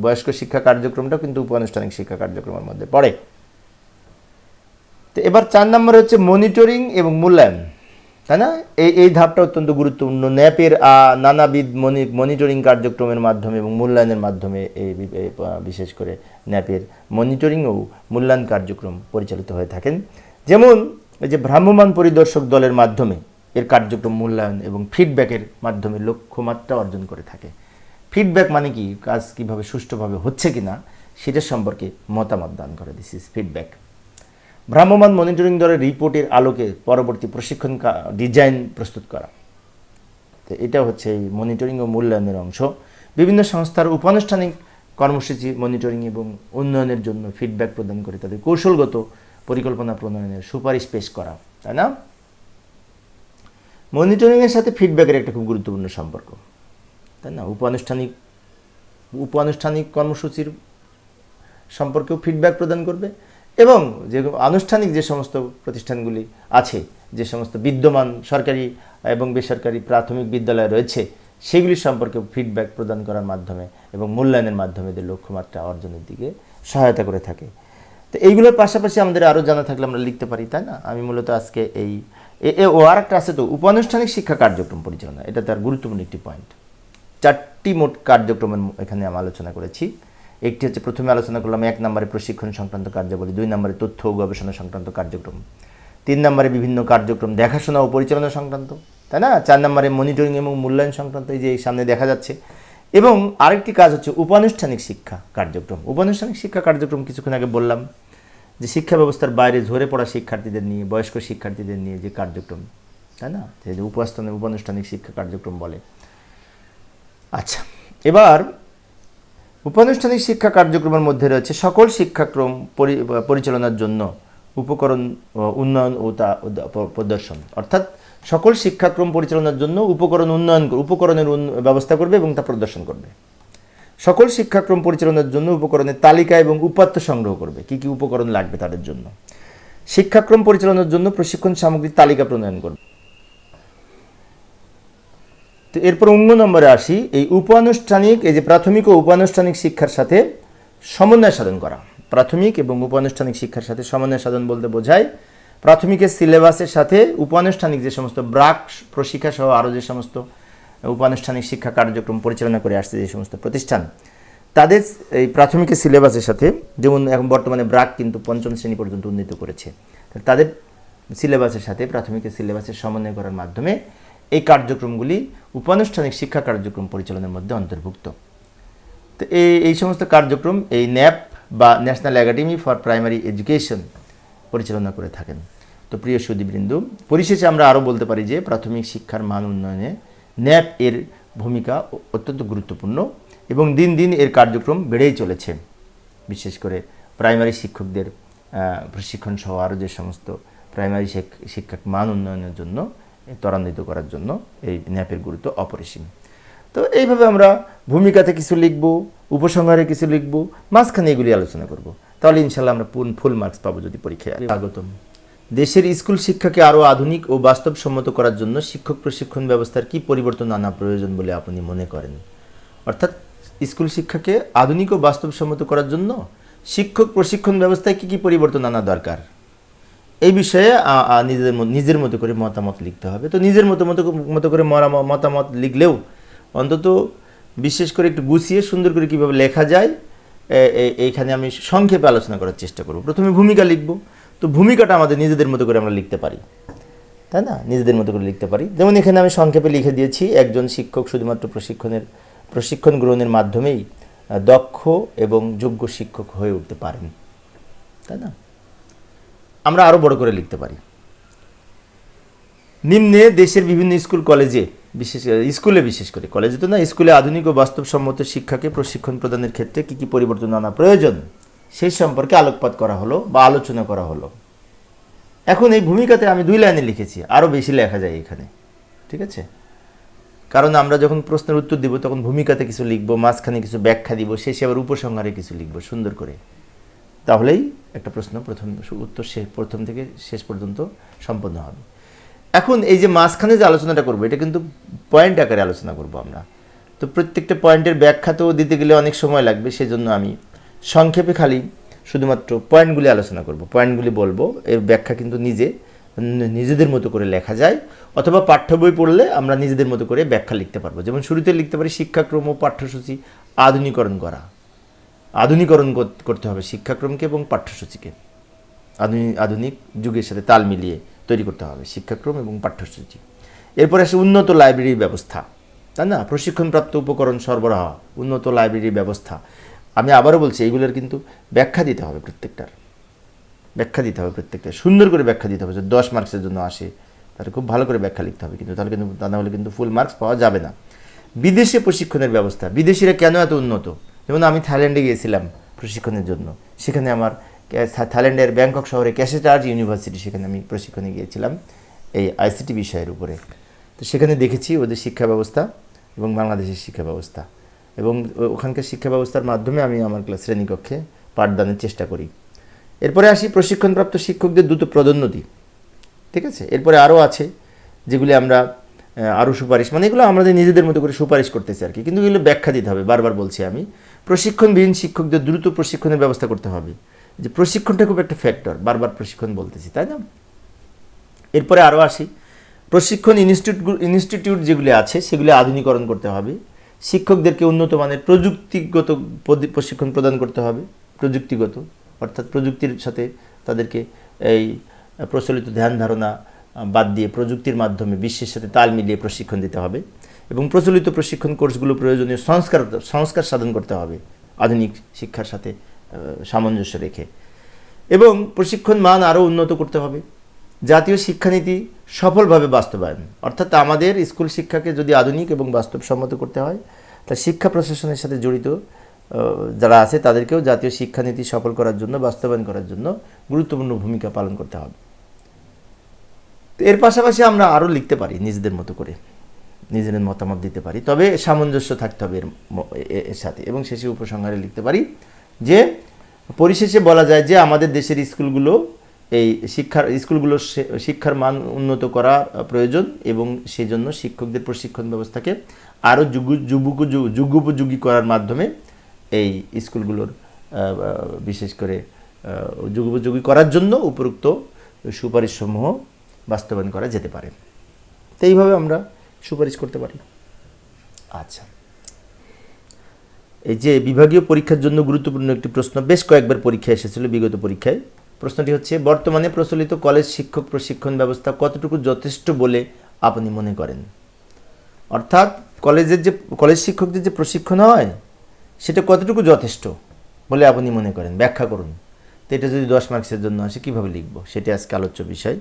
বয়স্ক শিক্ষা কার্যক্রমটাও কিন্তু উপানুষ্ঠানিক শিক্ষা কার্যক্রমের মধ্যে পড়ে। তো এবার 4 নম্বরে হচ্ছে মনিটরিং এবং মূল্যায়ন, তাই না? এই ধাপটা অত্যন্ত গুরুত্বপূর্ণ। ন্যাপের নানাবিধ মনিটরিং কার্যক্রমের মাধ্যমে এবং মূল্যায়নের মাধ্যমে এই বিশেষ করে ন্যাপের মনিটরিং ও মূল্যায়ন কার্যক্রম পরিচালিত হয়ে থাকেন। যেমন এই যে ভ্রাম্যমাণ পরিদর্শক দলের মাধ্যমে এর কার্যক্রম মূল্যায়ন এবং ফিডব্যাকের মাধ্যমে লক্ষ্যমাত্রা অর্জন করে থাকে। ফিডব্যাক মানে কি? কাজ কীভাবে সুষ্ঠুভাবে হচ্ছে কিনা সেটা সম্পর্কে মতামত দান করে, দিস ইজ ফিডব্যাক। ভ্রাম্যমাণ মনিটরিং দলের রিপোর্টের আলোকে পরবর্তী প্রশিক্ষণ ডিজাইন প্রস্তুত করা। তো এটা হচ্ছে এই মনিটরিং ও মূল্যায়নের অংশ। বিভিন্ন সংস্থার উপানুষ্ঠানিক কর্মসূচি মনিটরিং এবং উন্নয়নের জন্য ফিডব্যাক প্রদান করে তাদের কৌশলগত পরিকল্পনা প্রণয়নের সুপারিশ পেশ করা, তাই না? মনিটরিংয়ের সাথে ফিডব্যাকের একটা খুব গুরুত্বপূর্ণ সম্পর্ক, তাই না? উপানুষ্ঠানিক কর্মসূচির সম্পর্কেও ফিডব্যাক প্রদান করবে, এবং যে আনুষ্ঠানিক যে সমস্ত প্রতিষ্ঠানগুলি আছে যে সমস্ত বিদ্যমান সরকারি এবং বেসরকারি প্রাথমিক বিদ্যালয় রয়েছে সেগুলি সম্পর্কে ফিডব্যাক প্রদান করার মাধ্যমে এবং মূল্যায়নের মাধ্যমে এদের লক্ষ্যমাত্রা অর্জনের দিকে সহায়তা করে থাকে। তো এইগুলোর পাশাপাশি আমাদের আরও জানা থাকলে আমরা লিখতে পারি, তাই না? আমি মূলত আজকে ও আর একটা আছে তো, উপানুষ্ঠানিক শিক্ষা কার্যক্রম পরিচালনা, এটা তার গুরুত্বপূর্ণ একটি পয়েন্ট। 4টি মোট কার্যক্রমের এখানে আমি আলোচনা করেছি। একটি হচ্ছে প্রথমে আলোচনা করলাম 1 নম্বরে প্রশিক্ষণ সংক্রান্ত কার্যাবলী, 2 নম্বরে তথ্য ও গবেষণা সংক্রান্ত কার্যক্রম, 3 নম্বরে বিভিন্ন কার্যক্রম দেখাশোনা ও পরিচালনা সংক্রান্ত, তাই না? 4 নম্বরে মনিটরিং এবং মূল্যায়ন সংক্রান্ত, এই যে সামনে দেখা যাচ্ছে। এবং আরেকটি কাজ হচ্ছে উপানুষ্ঠানিক শিক্ষা কার্যক্রম। উপানুষ্ঠানিক শিক্ষা কার্যক্রম কিছুক্ষণ আগে বললাম যে শিক্ষা ব্যবস্থার বাইরে ঝরে পড়া শিক্ষার্থীদের নিয়ে, বয়স্ক শিক্ষার্থীদের নিয়ে যে কার্যক্রম, তাই না, যে উপানুষ্ঠানিক শিক্ষা কার্যক্রম বলে। আচ্ছা, এবার উপানুষ্ঠানিক শিক্ষা কার্যক্রমের মধ্যে রয়েছে সকল শিক্ষাক্রম পরিচালনার জন্য উপকরণ উন্নয়ন ও তা প্রদর্শন, অর্থাৎ সকল শিক্ষাক্রম পরিচালনার জন্য উপকরণের ব্যবস্থা করবে এবং তা প্রদর্শন করবে। সকল শিক্ষাক্রম পরিচালনার জন্য উপকরণের তালিকা এবং উপাত্ত সংগ্রহ করবে, কি কি উপকরণ লাগবে তাদের জন্য। শিক্ষাক্রম পরিচালনার জন্য প্রশিক্ষণ সামগ্রীর তালিকা প্রণয়ন করবে। তো এরপর 19 নম্বরে আসি, এই যে প্রাথমিক ও উপানুষ্ঠানিক শিক্ষার সাথে সমন্বয় সাধন করা। প্রাথমিক এবং উপানুষ্ঠানিক শিক্ষার সাথে সমন্বয় সাধন বলতে বোঝায় প্রাথমিকের সিলেবাসের সাথে উপানুষ্ঠানিক যে সমস্ত ব্রাক প্রশিক্ষা সহ আরও যে সমস্ত উপানুষ্ঠানিক শিক্ষা কার্যক্রম পরিচালনা করে আসছে যে সমস্ত প্রতিষ্ঠান, তাদের এই প্রাথমিকের সিলেবাসের সাথে, যেমন এখন বর্তমানে ব্রাক কিন্তু 5ম শ্রেণী পর্যন্ত উন্নীত করেছে, তাদের সিলেবাসের সাথে প্রাথমিকের সিলেবাসের সমন্বয় করার মাধ্যমে এই কার্যক্রমগুলি উপানুষ্ঠানিক শিক্ষা কার্যক্রম পরিচালনার মধ্যে অন্তর্ভুক্ত। তো এই সমস্ত কার্যক্রম এই ন্যাপ বা national academy for primary education পরিচালনা করে থাকেন। তো প্রিয় সুধীবৃন্দ, পরিশেষে আমরা আরও বলতে পারি যে প্রাথমিক শিক্ষার মান উন্নয়নে ন্যাপ এর ভূমিকা অত্যন্ত গুরুত্বপূর্ণ এবং দিন দিন এর কার্যক্রম বেড়েই চলেছে। বিশেষ করে প্রাইমারি শিক্ষকদের প্রশিক্ষণ সহ আরও যে সমস্ত প্রাইমারি শিক্ষার মান উন্নয়নের জন্য ত্বরান্বিত করার জন্য এই ন্যাপের গুরুত্ব অপরিসীম। তো এইভাবে আমরা ভূমিকাতে কিছু লিখব, উপসংহারে কিছু লিখব, মাঝখানে এগুলি আলোচনা করব, তাহলে ইনশাল্লাহ আমরা ফুল মার্কস পাবো যদি পরীক্ষায়। স্বাগতম। দেশের স্কুল শিক্ষাকে আরও আধুনিক ও বাস্তবসম্মত করার জন্য শিক্ষক প্রশিক্ষণ ব্যবস্থার কি পরিবর্তন আনা প্রয়োজন বলে আপনি মনে করেন? অর্থাৎ স্কুল শিক্ষাকে আধুনিক ও বাস্তবসম্মত করার জন্য শিক্ষক প্রশিক্ষণ ব্যবস্থায় কি কি পরিবর্তন আনা দরকার, এই বিষয়ে নিজের মতো করে মতামত লিখতে হবে। তো নিজের মতো করে মতামত লিখলেও অন্তত বিশেষ করে একটু গুছিয়ে সুন্দর করে কীভাবে লেখা যায় এইখানে আমি সংক্ষেপে আলোচনা করার চেষ্টা করব। প্রথমে ভূমিকা লিখব। তো ভূমিকাটা আমাদের নিজেদের মতো করে আমরা লিখতে পারি, তাই না? নিজেদের মতো করে লিখতে পারি। যেমন এখানে আমি সংক্ষেপে লিখে দিয়েছি, একজন শিক্ষক শুধুমাত্র প্রশিক্ষণ গ্রহণের মাধ্যমেই দক্ষ এবং যোগ্য শিক্ষক হয়ে উঠতে পারেন, তাই না? আমরা আরও বড় করে লিখতে পারি, নিম্নে দেশের বিভিন্ন স্কুলে বিশেষ করে কলেজে তো না, স্কুলে আধুনিক ও বাস্তবসম্মত শিক্ষাকে প্রশিক্ষণ প্রদানের ক্ষেত্রে কি কি পরিবর্তন আনা প্রয়োজন সেই সম্পর্কে আলোকপাত করা হলো বা আলোচনা করা হলো। এখন এই ভূমিকাতে আমি 2 লাইনে লিখেছি, আরও বেশি লেখা যায় এখানে, ঠিক আছে? কারণ আমরা যখন প্রশ্নের উত্তর দিব তখন ভূমিকাতে কিছু লিখবো, মাঝখানে কিছু ব্যাখ্যা দিব, শেষে আবার উপসংহারে কিছু লিখবো সুন্দর করে, তাহলেই একটা প্রশ্ন উত্তর প্রথম থেকে শেষ পর্যন্ত সম্পন্ন হবে। এখন এই যে মাঝখানে যে আলোচনাটা করবো এটা কিন্তু পয়েন্ট আকারে আলোচনা করব আমরা। তো প্রত্যেকটা পয়েন্টের ব্যাখ্যা তো দিতে গেলে অনেক সময় লাগবে, সেজন্য আমি সংক্ষেপে খালি শুধুমাত্র পয়েন্টগুলি আলোচনা করব, পয়েন্টগুলি বলবো। এর ব্যাখ্যা কিন্তু নিজেদের মতো করে লেখা যায়, অথবা পাঠ্য বই পড়লে আমরা নিজেদের মতো করে ব্যাখ্যা লিখতে পারবো। যেমন শুরুতে লিখতে পারি শিক্ষাক্রম ও পাঠ্যসূচি আধুনিকরণ করতে হবে শিক্ষাক্রমকে এবং পাঠ্যসূচিকে আধুনিক যুগের সাথে তাল মিলিয়ে তৈরি করতে হবে শিক্ষাক্রম এবং পাঠ্যসূচি। এরপরে আসে উন্নত লাইব্রেরি ব্যবস্থা, তাই না? প্রশিক্ষণপ্রাপ্ত উপকরণ সরবরাহ, উন্নত লাইব্রেরি ব্যবস্থা। আমি আবারও বলছি, এইগুলোর কিন্তু ব্যাখ্যা দিতে হবে, প্রত্যেকটার সুন্দর করে ব্যাখ্যা দিতে হবে। যদি 10 মার্কসের জন্য আসে তাহলে খুব ভালো করে ব্যাখ্যা লিখতে হবে, তাহলে তা না হলে কিন্তু ফুল মার্কস পাওয়া যাবে না। বিদেশে প্রশিক্ষণের ব্যবস্থা, বিদেশিরা কেন এত উন্নত? যেমন আমি থাইল্যান্ডে গিয়েছিলাম প্রশিক্ষণের জন্য, সেখানে আমার থাইল্যান্ডের ব্যাংকক শহরে ক্যাসেটার্জ ইউনিভার্সিটি, সেখানে আমি প্রশিক্ষণে গিয়েছিলাম এই আইসিটি বিষয়ের উপরে। তো সেখানে দেখেছি ওদের শিক্ষা ব্যবস্থা এবং বাংলাদেশের শিক্ষা ব্যবস্থা, এবং ওখানকার শিক্ষা ব্যবস্থার মাধ্যমে আমি আমার শ্রেণীকক্ষে পাঠদানের চেষ্টা করি। এরপরে আসি প্রশিক্ষণপ্রাপ্ত শিক্ষকদের দ্রুত পদোন্নতি। ঠিক আছে। এরপরে আরও আছে যেগুলি আমরা আরও সুপারিশ, মানে এগুলো আমাদের নিজেদের মতো করে সুপারিশ করতেছি আর কি, কিন্তু এগুলো ব্যাখ্যা দিতে হবে। বারবার বলছি আমি, প্রশিক্ষণবিহীন শিক্ষকদের দ্রুত প্রশিক্ষণের ব্যবস্থা করতে হবে। যে প্রশিক্ষণটা খুব একটা ফ্যাক্টর, বারবার প্রশিক্ষণ বলতেছি, তাই না? এরপরে আরও আসি, প্রশিক্ষণ ইনস্টিটিউট যেগুলি আছে সেগুলি আধুনিকরণ করতে হবে। শিক্ষকদেরকে উন্নত মানের প্রযুক্তিগত প্রশিক্ষণ প্রদান করতে হবে। প্রযুক্তিগত অর্থাৎ প্রযুক্তির সাথে তাদেরকে এই প্রচলিত ধ্যান ধারণা বাদ দিয়ে প্রযুক্তির মাধ্যমে বিশ্বের সাথে তাল মিলিয়ে প্রশিক্ষণ দিতে হবে। এবং প্রচলিত প্রশিক্ষণ কোর্সগুলো প্রয়োজনীয় সংস্কার সাধন করতে হবে আধুনিক শিক্ষার সাথে সামঞ্জস্য রেখে। এবং প্রশিক্ষণ মান আরও উন্নত করতে হবে। জাতীয় শিক্ষানীতি সফলভাবে বাস্তবায়ন, অর্থাৎ আমাদের স্কুল শিক্ষাকে যদি আধুনিক এবং বাস্তবসম্মত করতে হয়, তা শিক্ষা প্রশাসনের সাথে জড়িত যারা আছে তাদেরকেও জাতীয় শিক্ষানীতি সফল করার জন্য, বাস্তবায়ন করার জন্য গুরুত্বপূর্ণ ভূমিকা পালন করতে হবে। তো এর পাশাপাশি আমরা আরও লিখতে পারি নিজেদের মতো করে, নিজেদের মতামত দিতে পারি, তবে সামঞ্জস্য থাকতে হবে এর সাথে। এবং শেষে উপসংহারে লিখতে পারি যে পরিশেষে বলা যায় যে আমাদের দেশের স্কুলগুলোর শিক্ষার মান উন্নত করা প্রয়োজন, এবং সেই জন্য শিক্ষকদের প্রশিক্ষণ ব্যবস্থাকে আরও যুগোপযোগী করার মাধ্যমে এই স্কুলগুলোর বিশেষ করে যুগোপযোগী করার জন্য উপরোক্ত সুপারিশসমূহ বাস্তবায়ন করা যেতে পারে। তো এইভাবে আমরা সুপারিশ করতে পারি। আচ্ছা, এই যে বিভাগীয় পরীক্ষার জন্য গুরুত্বপূর্ণ একটি প্রশ্ন বেশ কয়েকবার পরীক্ষায় এসেছিল বিগত পরীক্ষায়। প্রশ্নটি হচ্ছে, বর্তমানে প্রচলিত কলেজ শিক্ষক প্রশিক্ষণ ব্যবস্থা কতটুকু যথেষ্ট বলে আপনি মনে করেন? অর্থাৎ কলেজ শিক্ষকদের যে প্রশিক্ষণ হয় সেটা কতটুকু যথেষ্ট বলে আপনি মনে করেন, ব্যাখ্যা করুন। তো এটা যদি 10 মার্কসের জন্য আসে কীভাবে লিখব, সেটি আজকে আলোচ্য বিষয়।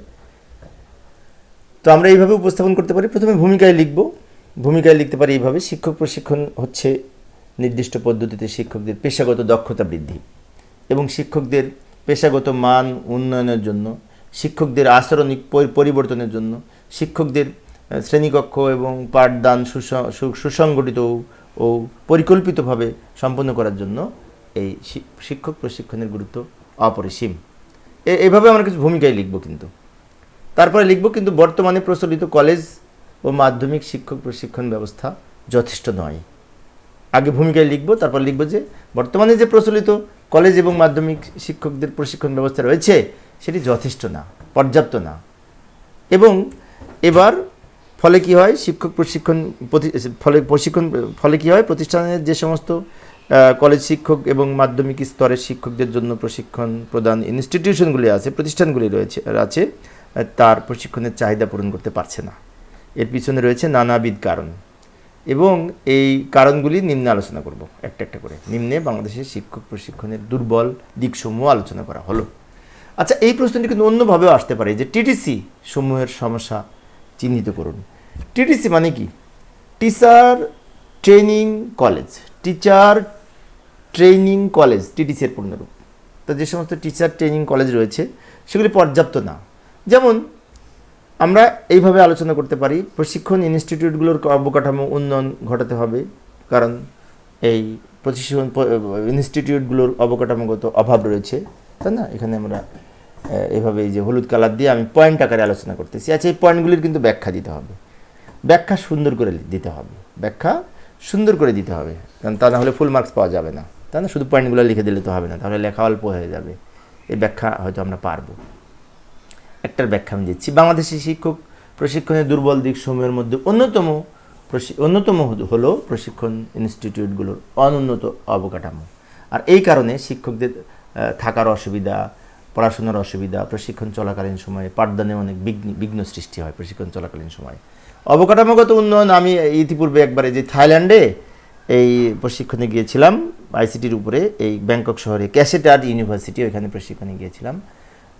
তো আমরা এইভাবে উপস্থাপন করতে পারি। প্রথমে ভূমিকায় লিখব। ভূমিকায় লিখতে পারি এইভাবে: শিক্ষক প্রশিক্ষণ হচ্ছে নির্দিষ্ট পদ্ধতিতে শিক্ষকদের পেশাগত দক্ষতা বৃদ্ধি এবং শিক্ষকদের পেশাগত মান উন্নয়নের জন্য, শিক্ষকদের আচরণিক পরিবর্তনের জন্য, শিক্ষকদের শ্রেণীকক্ষ এবং পাঠদান সুসংগঠিত ও পরিকল্পিতভাবে সম্পন্ন করার জন্য এই শিক্ষক প্রশিক্ষণের গুরুত্ব অপরিসীম। এইভাবে আমরা কিছু ভূমিকায় লিখব। কিন্তু তারপরে লিখব, কিন্তু বর্তমানে প্রচলিত কলেজ ও মাধ্যমিক শিক্ষক প্রশিক্ষণ ব্যবস্থা যথেষ্ট নয়। আগে ভূমিকায় লিখব, তারপর লিখব যে বর্তমানে যে প্রচলিত কলেজ এবং মাধ্যমিক শিক্ষকদের প্রশিক্ষণ ব্যবস্থা রয়েছে সেটি যথেষ্ট না, পর্যাপ্ত না। এবং এবার ফলে কি হয়, ফলে কি হয়, প্রতিষ্ঠানের যে সমস্ত কলেজ শিক্ষক এবং মাধ্যমিক স্তরের শিক্ষকদের জন্য প্রশিক্ষণ প্রদান ইনস্টিটিউশনগুলি আছে, প্রতিষ্ঠানগুলি আছে, তার প্রশিক্ষণের চাহিদা পূরণ করতে পারছে না। এর পিছনে রয়েছে নানাবিধ কারণ, এবং এই কারণগুলি নিম্নে আলোচনা করব একটা একটা করে। নিম্নে বাংলাদেশের শিক্ষক প্রশিক্ষণের দুর্বল দিকসমূহ আলোচনা করা হলো। আচ্ছা, এই প্রশ্নটি কিন্তু অন্যভাবেও আসতে পারে যে টিটিসি সমূহের সমস্যা চিহ্নিত করুন। টিটিসি মানে কি? Teacher training college. Teacher training college TTC এর পূর্ণরূপ। তো যে সমস্ত টিচার ট্রেনিং কলেজ রয়েছে সেগুলি পর্যাপ্ত না। যেমন আমরা এইভাবে আলোচনা করতে পারি, প্রশিক্ষণ ইনস্টিটিউটগুলোর অবকাঠামো উন্নয়ন ঘটাতে হবে, কারণ এই প্রশিক্ষণ ইনস্টিটিউটগুলোর অবকাঠামোগত অভাব রয়েছে, তাই না? এখানে আমরা এভাবে এই যে হলুদ কালার দিয়ে আমি পয়েন্ট আকারে আলোচনা করতেছি। আচ্ছা, এই পয়েন্টগুলির কিন্তু ব্যাখ্যা দিতে হবে, ব্যাখ্যা সুন্দর করে দিতে হবে, ব্যাখ্যা সুন্দর করে দিতে হবে, কারণ তা না হলে ফুল মার্কস পাওয়া যাবে না, তাই না? শুধু পয়েন্টগুলো লিখে দিলে তো হবে না, তাহলে লেখা অল্প হয়ে যাবে। এই ব্যাখ্যা হয়তো আমরা পারবো। একটার ব্যাখ্যা আমি দিচ্ছি। বাংলাদেশের শিক্ষক প্রশিক্ষণের দুর্বল দিকসমূহের মধ্যে অন্যতম হলো প্রশিক্ষণ ইনস্টিটিউটগুলোর অনুন্নত অবকাঠামো। আর এই কারণে শিক্ষকদের থাকার অসুবিধা, পড়াশোনার অসুবিধা, প্রশিক্ষণ চলাকালীন সময়ে পাঠদানে অনেক বিঘ্ন সৃষ্টি হয়। প্রশিক্ষণ চলাকালীন সময়ে অবকাঠামোগত উন্নয়ন, আমি ইতিপূর্বে একবারে যে থাইল্যান্ডে এই প্রশিক্ষণে গিয়েছিলাম আইসিটির উপরে, এই ব্যাংকক শহরে ক্যাসেটার ইউনিভার্সিটি, ওইখানে প্রশিক্ষণে গিয়েছিলাম।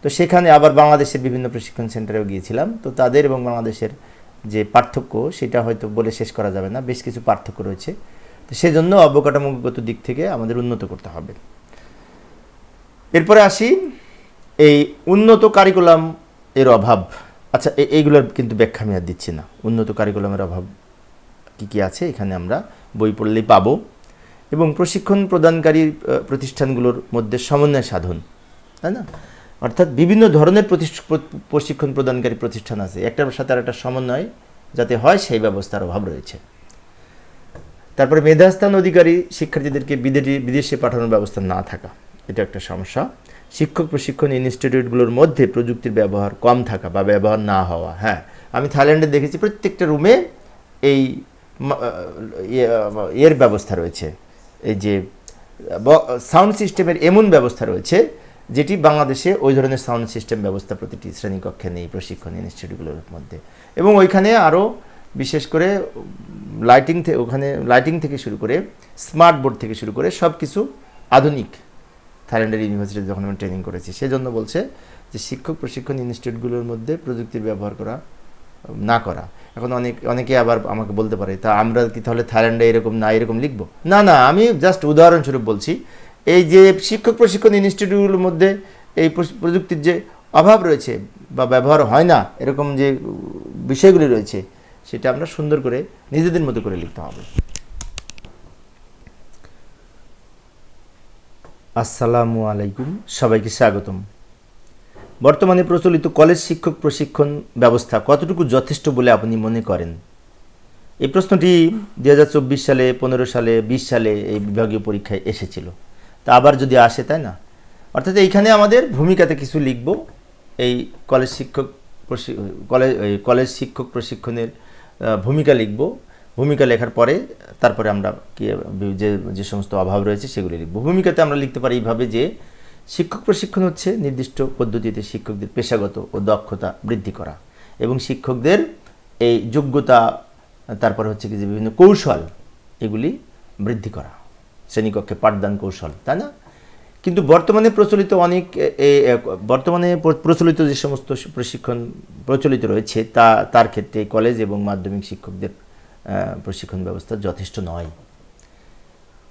তো সেখানে আবার বাংলাদেশের বিভিন্ন প্রশিক্ষণ সেন্টারেও গিয়েছিলাম। তো তাদের এবং বাংলাদেশের যে পার্থক্য সেটা হয়তো বলে শেষ করা যাবে না, বেশ কিছু পার্থক্য রয়েছে। তো সেজন্য অবকাঠামোগত দিক থেকে আমাদের উন্নত করতে হবে। এরপরে আসি এই উন্নত কারিকুলাম এর অভাব। আচ্ছা, এইগুলোর কিন্তু ব্যাখ্যা আমি আর দিচ্ছি না। উন্নত কারিকুলামের অভাব কী কী আছে এখানে আমরা বই পড়লেই পাবো। এবং প্রশিক্ষণ প্রদানকারী প্রতিষ্ঠানগুলোর মধ্যে সমন্বয় সাধন, তাই না? অর্থাৎ বিভিন্ন ধরনের প্রশিক্ষণ প্রদানকারী প্রতিষ্ঠান আছে, একটার সাথে আর একটা সমন্বয় যাতে হয় সেই ব্যবস্থার অভাব রয়েছে। তারপরে মেধাস্থান অধিকারী শিক্ষার্থীদেরকে বিদেশে পাঠানোর ব্যবস্থা না থাকা, এটা একটা সমস্যা। শিক্ষক প্রশিক্ষণ ইনস্টিটিউটগুলোর মধ্যে প্রযুক্তির ব্যবহার কম থাকা বা ব্যবহার না হওয়া। হ্যাঁ, আমি থাইল্যান্ডে দেখেছি প্রত্যেকটা রুমে এই এর ব্যবস্থা রয়েছে, এই যে সাউন্ড সিস্টেমের এমন ব্যবস্থা রয়েছে যেটি বাংলাদেশে ওই ধরনের সাউন্ড সিস্টেম ব্যবস্থা প্রতিটি শ্রেণীকক্ষে নেই প্রশিক্ষণ ইনস্টিটিউটগুলোর মধ্যে। এবং ওইখানে আরও বিশেষ করে লাইটিং থেকে শুরু করে স্মার্ট বোর্ড থেকে শুরু করে সব কিছু আধুনিক। থাইল্যান্ডের ইউনিভার্সিটিতে যখন আমি ট্রেনিং করেছি সেজন্য বলছে যে শিক্ষক প্রশিক্ষণ ইনস্টিটিউটগুলোর মধ্যে প্রযুক্তির ব্যবহার না করা। এখন অনেকে আবার আমাকে বলতে পারে, তা আমরা কি তাহলে থাইল্যান্ডে এরকম লিখবো? না, আমি জাস্ট উদাহরণস্বরূপ বলছি, এই যে শিক্ষক প্রশিক্ষণ ইনস্টিটিউটগুলোর মধ্যে এই প্রযুক্তির যে অভাব রয়েছে বা ব্যবহার হয় না এরকম যে বিষয়গুলি রয়েছে সেটা আমরা সুন্দর করে নিজেদের মতো করে লিখতে হবে। আসসালামু আলাইকুম, সবাইকে স্বাগতম। বর্তমানে প্রচলিত কলেজ শিক্ষক প্রশিক্ষণ ব্যবস্থা কতটুকু যথেষ্ট বলে আপনি মনে করেন? এই প্রশ্নটি 2024 সালে, 15 সালে, 20 সালে এই বিভাগীয় পরীক্ষায় এসেছিল। তা আবার যদি আসে, তাই না? অর্থাৎ এইখানে আমাদের ভূমিকাতে কিছু লিখব। এই কলেজ শিক্ষক প্রশিক্ষণের ভূমিকা লিখব। ভূমিকা লেখার পরে তারপরে আমরা যে সমস্ত অভাব রয়েছে সেগুলি লিখব। ভূমিকাতে আমরা লিখতে পারি এইভাবে যে শিক্ষক প্রশিক্ষণ হচ্ছে নির্দিষ্ট পদ্ধতিতে শিক্ষকদের পেশাগত ও দক্ষতা বৃদ্ধি করা এবং শিক্ষকদের এই যোগ্যতা, তারপরে হচ্ছে কি যে বিভিন্ন কৌশল এগুলি বৃদ্ধি করা, শ্রেণীকক্ষে পাঠদান কৌশল, তাই না? কিন্তু বর্তমানে প্রচলিত যে সমস্ত প্রশিক্ষণ প্রচলিত রয়েছে তার ক্ষেত্রে কলেজ এবং মাধ্যমিক শিক্ষকদের প্রশিক্ষণ ব্যবস্থা যথেষ্ট নয়।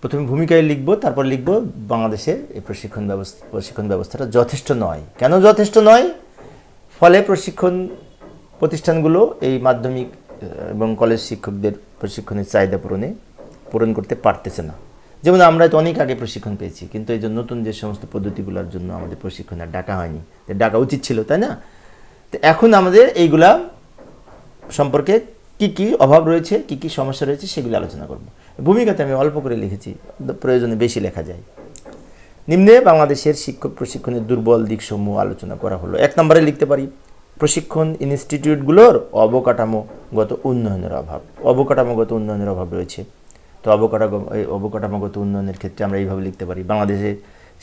প্রথমে ভূমিকায় লিখব, তারপর লিখব বাংলাদেশের এই প্রশিক্ষণ ব্যবস্থাটা যথেষ্ট নয়। কেন যথেষ্ট নয়? ফলে প্রশিক্ষণ প্রতিষ্ঠানগুলো এই মাধ্যমিক এবং কলেজ শিক্ষকদের প্রশিক্ষণের চাহিদা পূরণ করতে পারতেছে না। যেমন আমরা তো অনেক আগে প্রশিক্ষণ পেয়েছি, কিন্তু এই যে নতুন যে সমস্ত পদ্ধতিগুলোর জন্য আমাদের প্রশিক্ষণ আর ডাকা হয়নি, ডাকা উচিত ছিল, তাই না? তো এখন আমাদের এইগুলা সম্পর্কে কি অভাব রয়েছে, কি সমস্যা রয়েছে সেগুলো আলোচনা করব। ভূমিকাতে আমি অল্প করে লিখেছি, প্রয়োজনে বেশি লেখা যায়। নিম্নে বাংলাদেশের শিক্ষক প্রশিক্ষণের দুর্বল দিকসমূহ আলোচনা করা হলো। 1 নম্বরে লিখতে পারি প্রশিক্ষণ ইনস্টিটিউটগুলোর অবকাঠামোগত উন্নয়নের অভাব। অবকাঠামোগত উন্নয়নের অভাব রয়েছে। তো অবকাঠামোগত উন্নয়নের ক্ষেত্রে আমরা এইভাবে লিখতে পারি বাংলাদেশের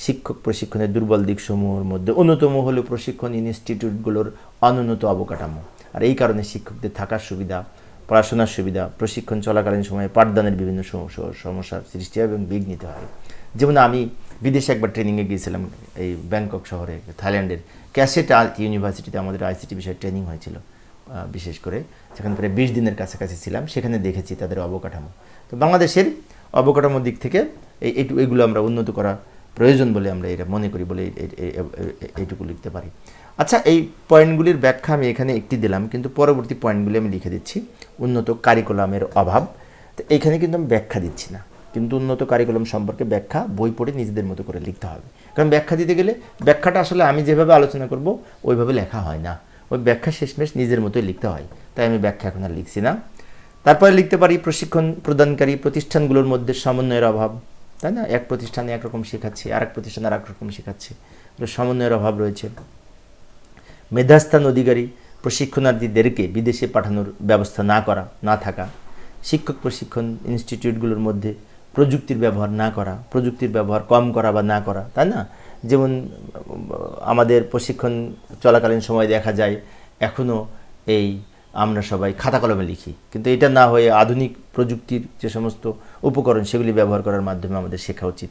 শিক্ষক প্রশিক্ষণের দুর্বল দিকসমূহের মধ্যে অন্যতম হলো প্রশিক্ষণ ইনস্টিটিউটগুলোর অনুন্নত অবকাঠামো। আর এই কারণে শিক্ষকদের থাকার সুবিধা, পড়াশোনার সুবিধা, প্রশিক্ষণ চলাকালীন সময়ে পাঠদানের বিভিন্ন সমস্যার সৃষ্টি হয় এবং বিঘ্নিত হয়। যেমন আমি বিদেশে একবার ট্রেনিংয়ে গিয়েছিলাম, এই ব্যাংকক শহরে, থাইল্যান্ডের ক্যাসেট ইউনিভার্সিটিতে আমাদের আইসিটি বিষয়ে ট্রেনিং হয়েছিল। বিশেষ করে সেখানে প্রায় 20 দিনের কাছাকাছি ছিলাম, সেখানে দেখেছি তাদের অবকাঠামো। তো বাংলাদেশের অবকাঠামোর দিক থেকে এইগুলো আমরা উন্নত করা প্রয়োজন বলে আমরা এটা মনে করি বলে এইটুকু লিখতে পারি। আচ্ছা, এই পয়েন্টগুলির ব্যাখ্যা আমি এখানে একটি দিলাম, কিন্তু পরবর্তী পয়েন্টগুলি আমি লিখে দিচ্ছি। উন্নত কারিকুলামের অভাব, তো এইখানে কিন্তু আমি ব্যাখ্যা দিচ্ছি না, কিন্তু উন্নত কারিকুলাম সম্পর্কে ব্যাখ্যা বই পড়ে নিজেদের মতো করে লিখতে হবে। কারণ ব্যাখ্যা দিতে গেলে ব্যাখ্যাটা আসলে আমি যেভাবে আলোচনা করব ওইভাবে লেখা হয় না, ওই ব্যাখ্যা শেষমেশ নিজের মতোই লিখতে হয়, তাই আমি ব্যাখ্যা এখন আর লিখছি না। তারপরে লিখতে পারি প্রশিক্ষণ প্রদানকারী প্রতিষ্ঠানগুলোর মধ্যে সমন্বয়ের অভাব, তাই না? এক প্রতিষ্ঠানে একরকম শেখাচ্ছে, আরেক প্রতিষ্ঠানে আরেক রকম শেখাচ্ছে, সমন্বয়ের অভাব রয়েছে। মেধাস্থান অধিকারী প্রশিক্ষণার্থীদেরকে বিদেশে পাঠানোর ব্যবস্থা না থাকা, শিক্ষক প্রশিক্ষণ ইনস্টিটিউটগুলোর মধ্যে প্রযুক্তির ব্যবহার না করা, প্রযুক্তির ব্যবহার কম করা বা না করা, তাই না? যেমন আমাদের প্রশিক্ষণ চলাকালীন সময় দেখা যায় এখনও আমরা সবাই খাতা কলমে লিখি, কিন্তু এটা না হয়ে আধুনিক প্রযুক্তির যে সমস্ত উপকরণ সেগুলি ব্যবহার করার মাধ্যমে আমাদের শেখা উচিত।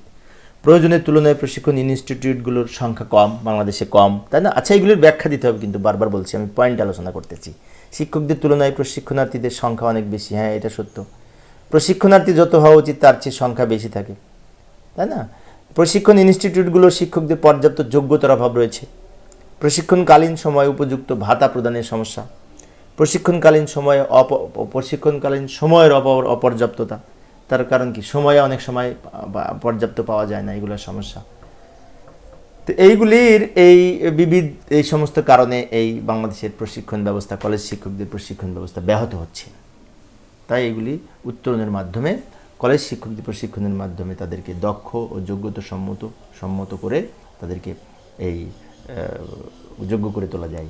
প্রয়োজনের তুলনায় প্রশিক্ষণ ইনস্টিটিউটগুলোর সংখ্যা কম, বাংলাদেশে কম, তাই না? আচ্ছা, এগুলির ব্যাখ্যা দিতে হবে, কিন্তু বারবার বলছি আমি পয়েন্ট আলোচনা করতেছি। শিক্ষকদের তুলনায় প্রশিক্ষণার্থীদের সংখ্যা অনেক বেশি, হ্যাঁ এটা সত্য। প্রশিক্ষণার্থী যত হওয়া উচিত তার চেয়ে সংখ্যা বেশি থাকে, তাই না? প্রশিক্ষণ ইনস্টিটিউটগুলোর শিক্ষকদের পর্যাপ্ত যোগ্যতার অভাব রয়েছে। প্রশিক্ষণকালীন সময়ে উপযুক্ত ভাতা প্রদানের সমস্যা, প্রশিক্ষণকালীন সময়ের অপর্যাপ্ততা। তার কারণ কি? সময়ে অনেক সময় পর্যাপ্ত পাওয়া যায় না, এগুলোর সমস্যা। তো এইগুলির এই বিবিধ এই সমস্ত কারণে এই বাংলাদেশের প্রশিক্ষণ ব্যবস্থা, কলেজ শিক্ষকদের প্রশিক্ষণ ব্যবস্থা ব্যাহত হচ্ছে। তাই এগুলি উত্তরণের মাধ্যমে, কলেজ শিক্ষকদের প্রশিক্ষণের মাধ্যমে তাদেরকে দক্ষ ও যোগ্যতা সম্মত করে তাদেরকে এই যোগ্য করে তোলা যায়।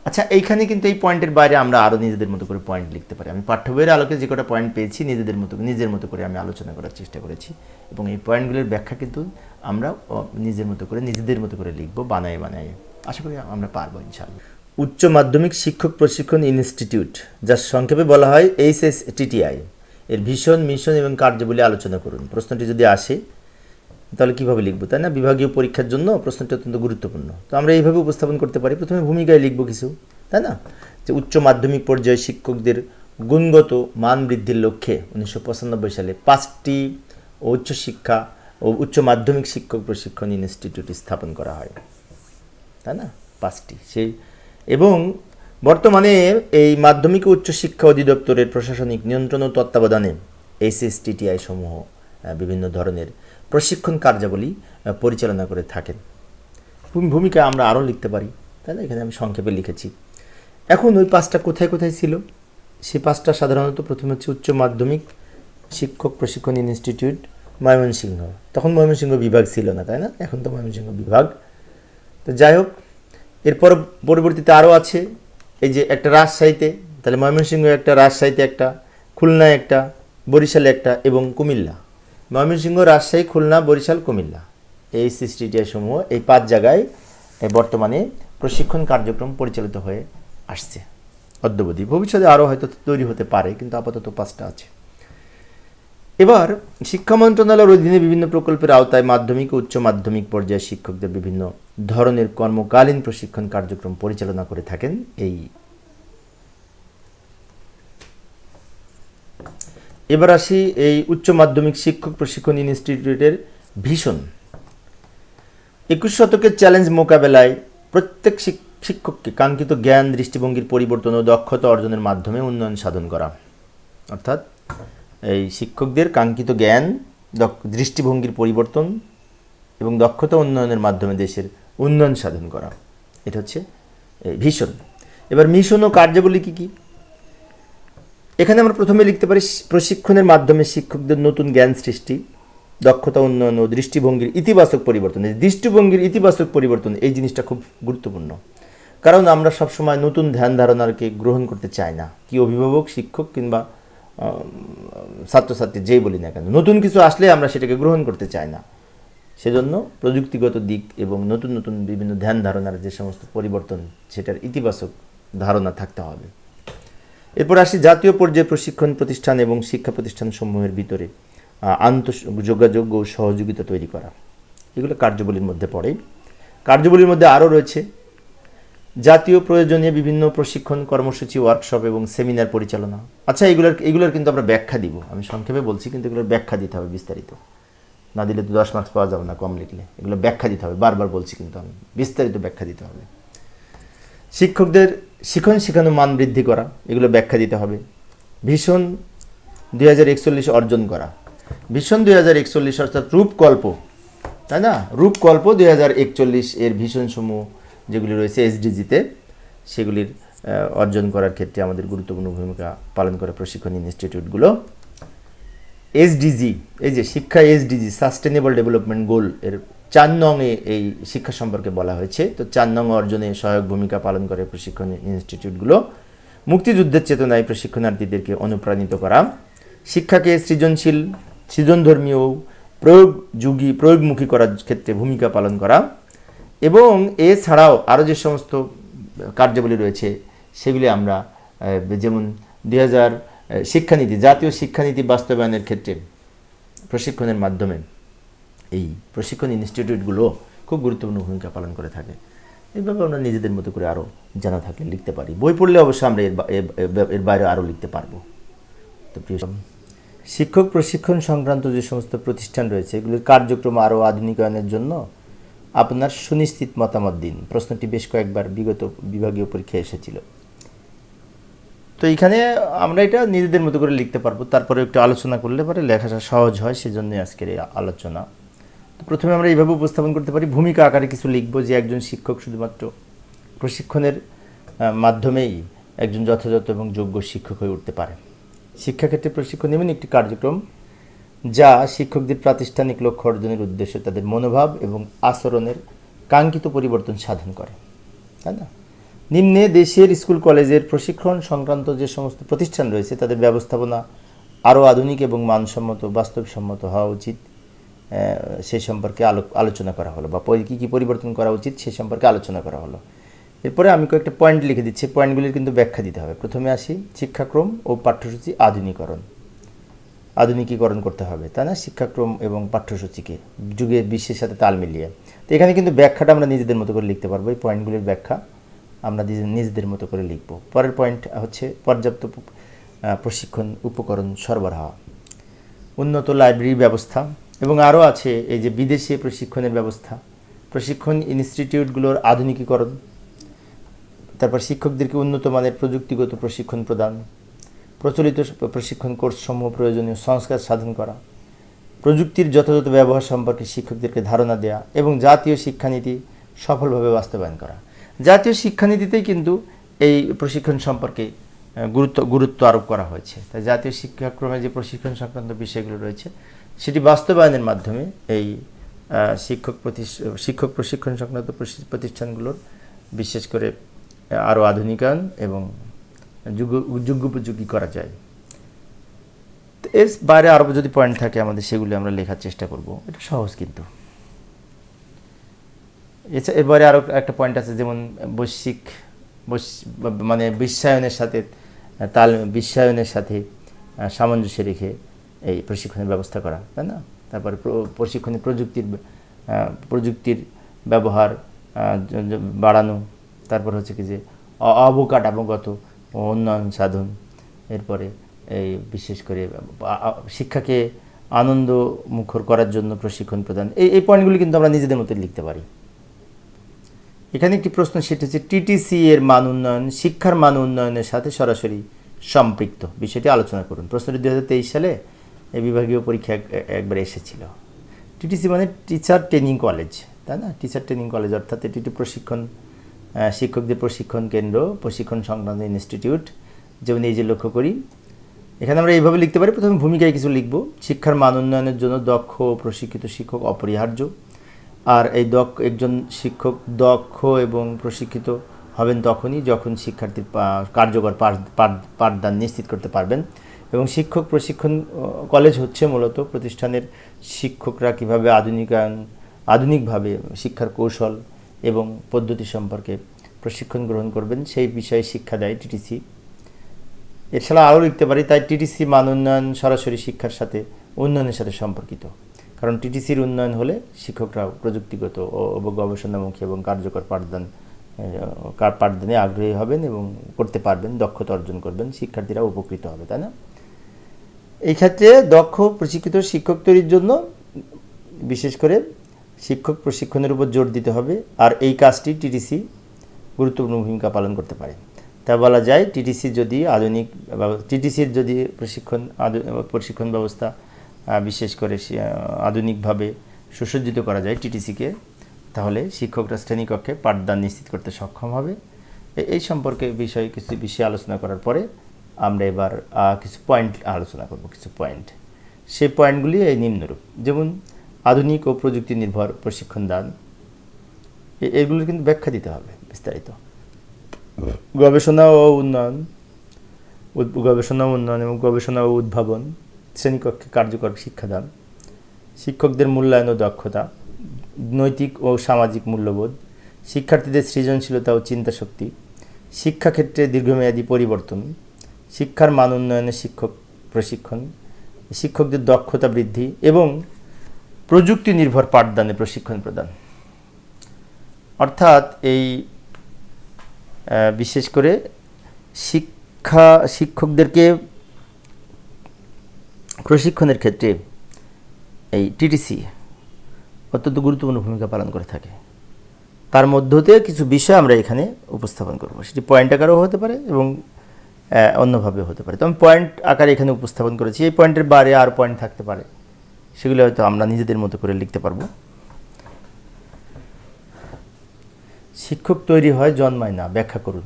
আচ্ছা, এইখানে কিন্তু এই পয়েন্টের বাইরে আমরা আরও নিজেদের মতো করে পয়েন্ট লিখতে পারি। আমি পাঠ্য বইয়ের আলোকে যে কটা পয়েন্ট পেয়েছি নিজের মতো করে আমি আলোচনা করার চেষ্টা করেছি, এবং এই পয়েন্টগুলোর ব্যাখ্যা কিন্তু আমরা নিজেদের মতো করে লিখবো, বানায়। আশা করি আমরা পারবো ইনশাআল্লাহ। উচ্চ মাধ্যমিক শিক্ষক প্রশিক্ষণ ইনস্টিটিউট, যার সংক্ষেপে বলা হয় HSTTI, এর ভিশন, মিশন এবং কার্যাবলী আলোচনা করুন। প্রশ্নটি যদি আসে তাহলে কীভাবে লিখবো, তাই না? বিভাগীয় পরীক্ষার জন্য প্রশ্নটি অত্যন্ত গুরুত্বপূর্ণ। তো আমরা এইভাবে উপস্থাপন করতে পারি। প্রথমে ভূমিকায় লিখবো কিছু, তাই না? যে উচ্চ মাধ্যমিক পর্যায়ে শিক্ষকদের গুণগত মান বৃদ্ধির লক্ষ্যে 1995 সালে 5টি উচ্চশিক্ষা ও উচ্চ মাধ্যমিক শিক্ষক প্রশিক্ষণ ইনস্টিটিউট স্থাপন করা হয়, তাই না? 5টি এবং বর্তমানে এই মাধ্যমিক ও উচ্চশিক্ষা অধিদপ্তরের প্রশাসনিক নিয়ন্ত্রণ ও তত্ত্বাবধানে HSTTI সমূহ বিভিন্ন ধরনের প্রশিক্ষণ কার্যাবলী পরিচালনা করে থাকেন। ভূমিকা আমরা আরও লিখতে পারি, তাই না? এখানে আমি সংক্ষেপে লিখেছি। এখন ওই 5টা কোথায় কোথায় ছিল? সেই 5টা সাধারণত প্রথমে হচ্ছে উচ্চ মাধ্যমিক শিক্ষক প্রশিক্ষণ ইনস্টিটিউট ময়মনসিংহ। তখন ময়মনসিংহ বিভাগ ছিল না, তাই না? এখন তো ময়মনসিংহ বিভাগ। তো যাই হোক, এরপর পরবর্তীতে আরও আছে, এই যে একটা রাজশাহীতে, তাহলে ময়মনসিংহ একটা, রাজশাহীতে একটা, খুলনায় একটা, বরিশালে একটা এবং কুমিল্লা। ময়মনসিংহ, রাজশাহী, খুলনা, বরিশাল, কুমিল্লা, এই HSTTI সমূহ, এই 5 জায়গায় বর্তমানে প্রশিক্ষণ কার্যক্রম পরিচালিত হয়ে আসছে অদ্যাবধি। ভবিষ্যতে আরও হয়তো তৈরি হতে পারে, কিন্তু আপাতত 5টা আছে। এবার শিক্ষা মন্ত্রণালয়ের অধীনে বিভিন্ন প্রকল্পের আওতায় মাধ্যমিক ও উচ্চ মাধ্যমিক পর্যায়ে শিক্ষকদের বিভিন্ন ধরনের কর্মকালীন প্রশিক্ষণ কার্যক্রম পরিচালনা করে থাকেন এই। এবার আসি এই উচ্চ মাধ্যমিক শিক্ষক প্রশিক্ষণ ইনস্টিটিউটের ভিশন। 21 শতকের চ্যালেঞ্জ মোকাবেলায় প্রত্যেক শিক্ষককে কাঙ্ক্ষিত জ্ঞান, দৃষ্টিভঙ্গির পরিবর্তন ও দক্ষতা অর্জনের মাধ্যমে উন্নয়ন সাধন করা। অর্থাৎ এই শিক্ষকদের কাঙ্ক্ষিত জ্ঞান, দৃষ্টিভঙ্গির পরিবর্তন এবং দক্ষতা উন্নয়নের মাধ্যমে দেশের উন্নয়ন সাধন করা, এটা হচ্ছে ভিশন। এবার মিশন ও কার্যাবলী কী কী? এখানে আমরা প্রথমে লিখতে পারি প্রশিক্ষণের মাধ্যমে শিক্ষকদের নতুন জ্ঞান সৃষ্টি, দক্ষতা উন্নয়ন ও দৃষ্টিভঙ্গির ইতিবাচক পরিবর্তন। দৃষ্টিভঙ্গির ইতিবাচক পরিবর্তন, এই জিনিসটা খুব গুরুত্বপূর্ণ, কারণ আমরা সবসময় নতুন ধ্যান ধারণাকে গ্রহণ করতে চাই না। কি অভিভাবক, শিক্ষক কিংবা ছাত্রছাত্রী যেই বলি না কেন, নতুন কিছু আসলে আমরা সেটাকে গ্রহণ করতে চাই না। সেজন্য প্রযুক্তিগত দিক এবং নতুন নতুন বিভিন্ন ধ্যান ধারণার যে সমস্ত পরিবর্তন, সেটার ইতিবাচক ধারণা থাকতে হবে। এরপর আসি জাতীয় পর্যায়ে প্রশিক্ষণ প্রতিষ্ঠান এবং শিক্ষা প্রতিষ্ঠানসমূহের ভিতরে আন্তঃযোগাযোগ ও সহযোগিতা তৈরি করা, এগুলো কার্যাবলীর মধ্যে পড়ে। কার্যাবলীর মধ্যে আরও রয়েছে জাতীয় প্রয়োজনীয় বিভিন্ন প্রশিক্ষণ কর্মসূচি, ওয়ার্কশপ এবং সেমিনার পরিচালনা। আচ্ছা, এগুলোর কিন্তু আমরা ব্যাখ্যা দিব, আমি সংক্ষেপে বলছি, কিন্তু এগুলোর ব্যাখ্যা দিতে হবে বিস্তারিত, না দিলে তো 10 মার্কস পাওয়া যাবে না কম লিখলে। এগুলো ব্যাখ্যা দিতে হবে, বারবার বলছি কিন্তু আমি, বিস্তারিত ব্যাখ্যা দিতে হবে। শিক্ষকদের শেখানো মান বৃদ্ধি করা, এগুলো ব্যাখ্যা দিতে হবে। ভিশন 2041 অর্জন করা, ভিশন 2041 অর্থাৎ রূপকল্প, তাই না? রূপকল্প 2041 এর ভিশন সমূহ যেগুলি রয়েছে SDGতে, সেগুলির অর্জন করার ক্ষেত্রে আমাদের গুরুত্বপূর্ণ ভূমিকা পালন করে প্রশিক্ষণ ইনস্টিটিউটগুলো। SDG, এই যে শিক্ষা SDG, সাস্টেনেবল ডেভেলপমেন্ট গোল, এর 4 নংয়ে এই শিক্ষা সম্পর্কে বলা হয়েছে। তো 4 নং অর্জনে সহায়ক ভূমিকা পালন করে প্রশিক্ষণ ইনস্টিটিউটগুলো। মুক্তিযুদ্ধের চেতনায় প্রশিক্ষণার্থীদেরকে অনুপ্রাণিত করা, শিক্ষাকে সৃজনশীল, সৃজনধর্মী ও প্রয়োগমুখী করার ক্ষেত্রে ভূমিকা পালন করা, এবং এছাড়াও আরও যে সমস্ত কার্যাবলী রয়েছে সেগুলি আমরা, যেমন 2000 শিক্ষানীতি, জাতীয় শিক্ষানীতি বাস্তবায়নের ক্ষেত্রে প্রশিক্ষণের মাধ্যমে এই প্রশিক্ষণ ইনস্টিটিউটগুলো খুব গুরুত্বপূর্ণ ভূমিকা পালন করে থাকে। এইভাবে আমরা নিজেদের মতো করে আরও জানা থাকলে লিখতে পারি। বই পড়লে অবশ্যই আমরা এর বাইরে আরও লিখতে পারবো। তো প্রিয় শিক্ষক প্রশিক্ষণ সংক্রান্ত যে সমস্ত প্রতিষ্ঠান রয়েছে, এগুলির কার্যক্রম আরও আধুনিকায়নের জন্য আপনার সুনিশ্চিত মতামত দিন। প্রশ্নটি বেশ কয়েকবার বিগত বিভাগীয় পরীক্ষায় এসেছিল। তো এইখানে আমরা এটা নিজেদের মতো করে লিখতে পারবো, তারপরে একটু আলোচনা করলে পরে লেখাটা সহজ হয়, সেজন্য আজকের এই আলোচনা। তো প্রথমে আমরা এইভাবে উপস্থাপন করতে পারি, ভূমিকা আকারে কিছু লিখব যে একজন শিক্ষক শুধুমাত্র প্রশিক্ষণের মাধ্যমেই একজন যথাযথ এবং যোগ্য শিক্ষক হয়ে উঠতে পারে। শিক্ষাক্ষেত্রে প্রশিক্ষণ এমন একটি কার্যক্রম যা শিক্ষকদের প্রাতিষ্ঠানিক লক্ষ্য অর্জনের উদ্দেশ্যে তাদের মনোভাব এবং আচরণের কাঙ্ক্ষিত পরিবর্তন সাধন করে, তাই না? নিম্নে দেশের স্কুল কলেজের প্রশিক্ষণ সংক্রান্ত যে সমস্ত প্রতিষ্ঠান রয়েছে তাদের ব্যবস্থাপনা আরও আধুনিক এবং মানসম্মত বাস্তবসম্মত হওয়া উচিত, সে সম্পর্কে আলোচনা করা হলো, বা কী কী পরিবর্তন করা উচিত সে সম্পর্কে আলোচনা করা হলো। এরপরে আমি কয়েকটা পয়েন্ট লিখে দিচ্ছি, পয়েন্টগুলির কিন্তু ব্যাখ্যা দিতে হবে। প্রথমে আসি, শিক্ষাক্রম ও পাঠ্যসূচি আধুনিকীকরণ করতে হবে, তাই না? শিক্ষাক্রম এবং পাঠ্যসূচিকে যুগে বিশ্বের সাথে তাল মিলিয়ে। তো এখানে কিন্তু ব্যাখ্যাটা আমরা নিজেদের মতো করে লিখতে পারবো, এই পয়েন্টগুলির ব্যাখ্যা আমরা নিজেদের মতো করে লিখব। পরের পয়েন্ট হচ্ছে পর্যাপ্ত প্রশিক্ষণ উপকরণ সরবরাহ, উন্নত লাইব্রেরি ব্যবস্থা, এবং আরও আছে এই যে বিদেশে প্রশিক্ষণের ব্যবস্থা, প্রশিক্ষণ ইনস্টিটিউটগুলোর আধুনিকীকরণ, তারপর শিক্ষকদেরকে উন্নত মানের প্রযুক্তিগত প্রশিক্ষণ প্রদান, প্রচলিত প্রশিক্ষণ কোর্সসমূহ প্রয়োজনীয় সংস্কার সাধন করা, প্রযুক্তির যথাযথ ব্যবহার সম্পর্কে শিক্ষকদেরকে ধারণা দেওয়া, এবং জাতীয় শিক্ষানীতি সফলভাবে বাস্তবায়ন করা। জাতীয় শিক্ষানীতিতেই কিন্তু এই প্রশিক্ষণ সম্পর্কে গুরুত্ব আরোপ করা হয়েছে। তাই জাতীয় শিক্ষাক্রমে যে প্রশিক্ষণ সংক্রান্ত বিষয়গুলো রয়েছে সেটি বাস্তবায়নের মাধ্যমে এই শিক্ষক প্রশিক্ষণ সংক্রান্ত প্রতিষ্ঠানগুলোর বিশেষ করে আরও আধুনিকায়ন এবং যুগোপযোগী করা যায়। এর বাইরে আরও যদি পয়েন্ট থাকে আমাদের সেগুলি আমরা লেখার চেষ্টা করব, এটা সহজ কিন্তু। এরপরে আরও একটা পয়েন্ট আছে, যেমন মানে বিশ্বায়নের সাথে সামঞ্জস্য রেখে এই প্রশিক্ষণের ব্যবস্থা করা, তাই না? তারপরে প্রশিক্ষণে প্রযুক্তির ব্যবহার বাড়ানো, তারপর হচ্ছে কি যে অবকাঠামোগত উন্নয়ন সাধন, এরপরে এই বিশেষ করে শিক্ষাকে আনন্দমুখর করার জন্য প্রশিক্ষণ প্রদান। এই পয়েন্টগুলি কিন্তু আমরা নিজেদের মতো লিখতে পারি। এখানে একটি প্রশ্ন, সেটা হচ্ছে টিটিসি এর মান উন্নয়ন শিক্ষার মান উন্নয়নের সাথে সরাসরি সম্পৃক্ত, বিষয়টি আলোচনা করুন। প্রশ্নটি 2023 সালে এই বিভাগীয় পরীক্ষা একবার এসেছিল। টিটিসি মানে টিচার ট্রেনিং কলেজ, তাই না? টিচার ট্রেনিং কলেজ অর্থাৎ এটি একটি প্রশিক্ষণ, শিক্ষকদের প্রশিক্ষণ কেন্দ্র, প্রশিক্ষণ সংক্রান্ত ইনস্টিটিউট। যেমন এই যে লক্ষ্য করি, এখানে আমরা এইভাবে লিখতে পারি, প্রথমে ভূমিকায় কিছু লিখব। শিক্ষার মান উন্নয়নের জন্য দক্ষ ও প্রশিক্ষিত শিক্ষক অপরিহার্য। আর এই একজন শিক্ষক দক্ষ এবং প্রশিক্ষিত হবেন তখনই যখন শিক্ষার্থীর কার্যকর পাঠদান নিশ্চিত করতে পারবেন। এবং শিক্ষক প্রশিক্ষণ কলেজ হচ্ছে মূলত প্রতিষ্ঠানের শিক্ষকরা কীভাবে আধুনিকভাবে শিক্ষার কৌশল এবং পদ্ধতি সম্পর্কে প্রশিক্ষণ গ্রহণ করবেন সেই বিষয়ে শিক্ষা দেয় টিটিসি। এছাড়া আরও লিখতে পারি, তাই টিটিসি মান উন্নয়ন সরাসরি শিক্ষার সাথে উন্নয়নের সাথে সম্পর্কিত, কারণ টিটিসির উন্নয়ন হলে শিক্ষকরা প্রযুক্তিগত ও গবেষণামুখী এবং কার্যকর পাঠদানে আগ্রহী হবেন এবং করতে পারবেন, দক্ষতা অর্জন করবেন, শিক্ষার্থীরা উপকৃত হবে, তাই না? এই ক্ষেত্রে দক্ষ প্রশিক্ষিত শিক্ষক তৈরির জন্য বিশেষ করে শিক্ষক প্রশিক্ষণের উপর জোর দিতে হবে, আর এই কাজটি টিটিসি গুরুত্বপূর্ণ ভূমিকা পালন করতে পারে। তা বলা যায় টিটিসির যদি প্রশিক্ষণ ব্যবস্থা বিশেষ করে আধুনিকভাবে সুসজ্জিত করা যায় টিটিসিকে, তাহলে শিক্ষকরা শ্রেণীকক্ষে পাঠদান নিশ্চিত করতে সক্ষম হবে। এই সম্পর্কে কিছু বিষয় আলোচনা করার পরে আমরা এবার কিছু পয়েন্ট আলোচনা করব। সেই পয়েন্টগুলি এই নিম্নরূপ, যেমন আধুনিক ও প্রযুক্তি নির্ভর প্রশিক্ষণ দান, এগুলোর কিন্তু ব্যাখ্যা দিতে হবে বিস্তারিত। গবেষণা ও উন্নয়ন এবং গবেষণা ও উদ্ভাবন, শ্রেণীকক্ষে কার্যকর শিক্ষাদান, শিক্ষকদের মূল্যায়ন ও দক্ষতা, নৈতিক ও সামাজিক মূল্যবোধ, শিক্ষার্থীদের সৃজনশীলতা ও চিন্তাশক্তি, শিক্ষাক্ষেত্রে দীর্ঘমেয়াদী পরিবর্তন, শিক্ষার মান উন্নয়নে শিক্ষক প্রশিক্ষণ, শিক্ষকদের দক্ষতা বৃদ্ধি এবং প্রযুক্তি নির্ভর পাঠদানে প্রশিক্ষণ প্রদান। অর্থাৎ এই বিশেষ করে শিক্ষকদেরকে প্রশিক্ষণের ক্ষেত্রে এই টিটিসি অত্যন্ত গুরুত্বপূর্ণ ভূমিকা পালন করে থাকে। তার মধ্য দিয়ে কিছু বিষয় আমরা এখানে উপস্থাপন করব, সেটি পয়েন্ট আকারেও হতে পারে এবং অন্যভাবেও হতে পারে। তো আমি পয়েন্ট আকারে এখানে উপস্থাপন করেছি। এই পয়েন্টের বাইরে আর পয়েন্ট থাকতে পারে, সেগুলো হয়তো আমরা নিজেদের মতো করে লিখতে পারবো। শিক্ষক তৈরি হয়, জন্মায় না। ব্যাখ্যা করুন,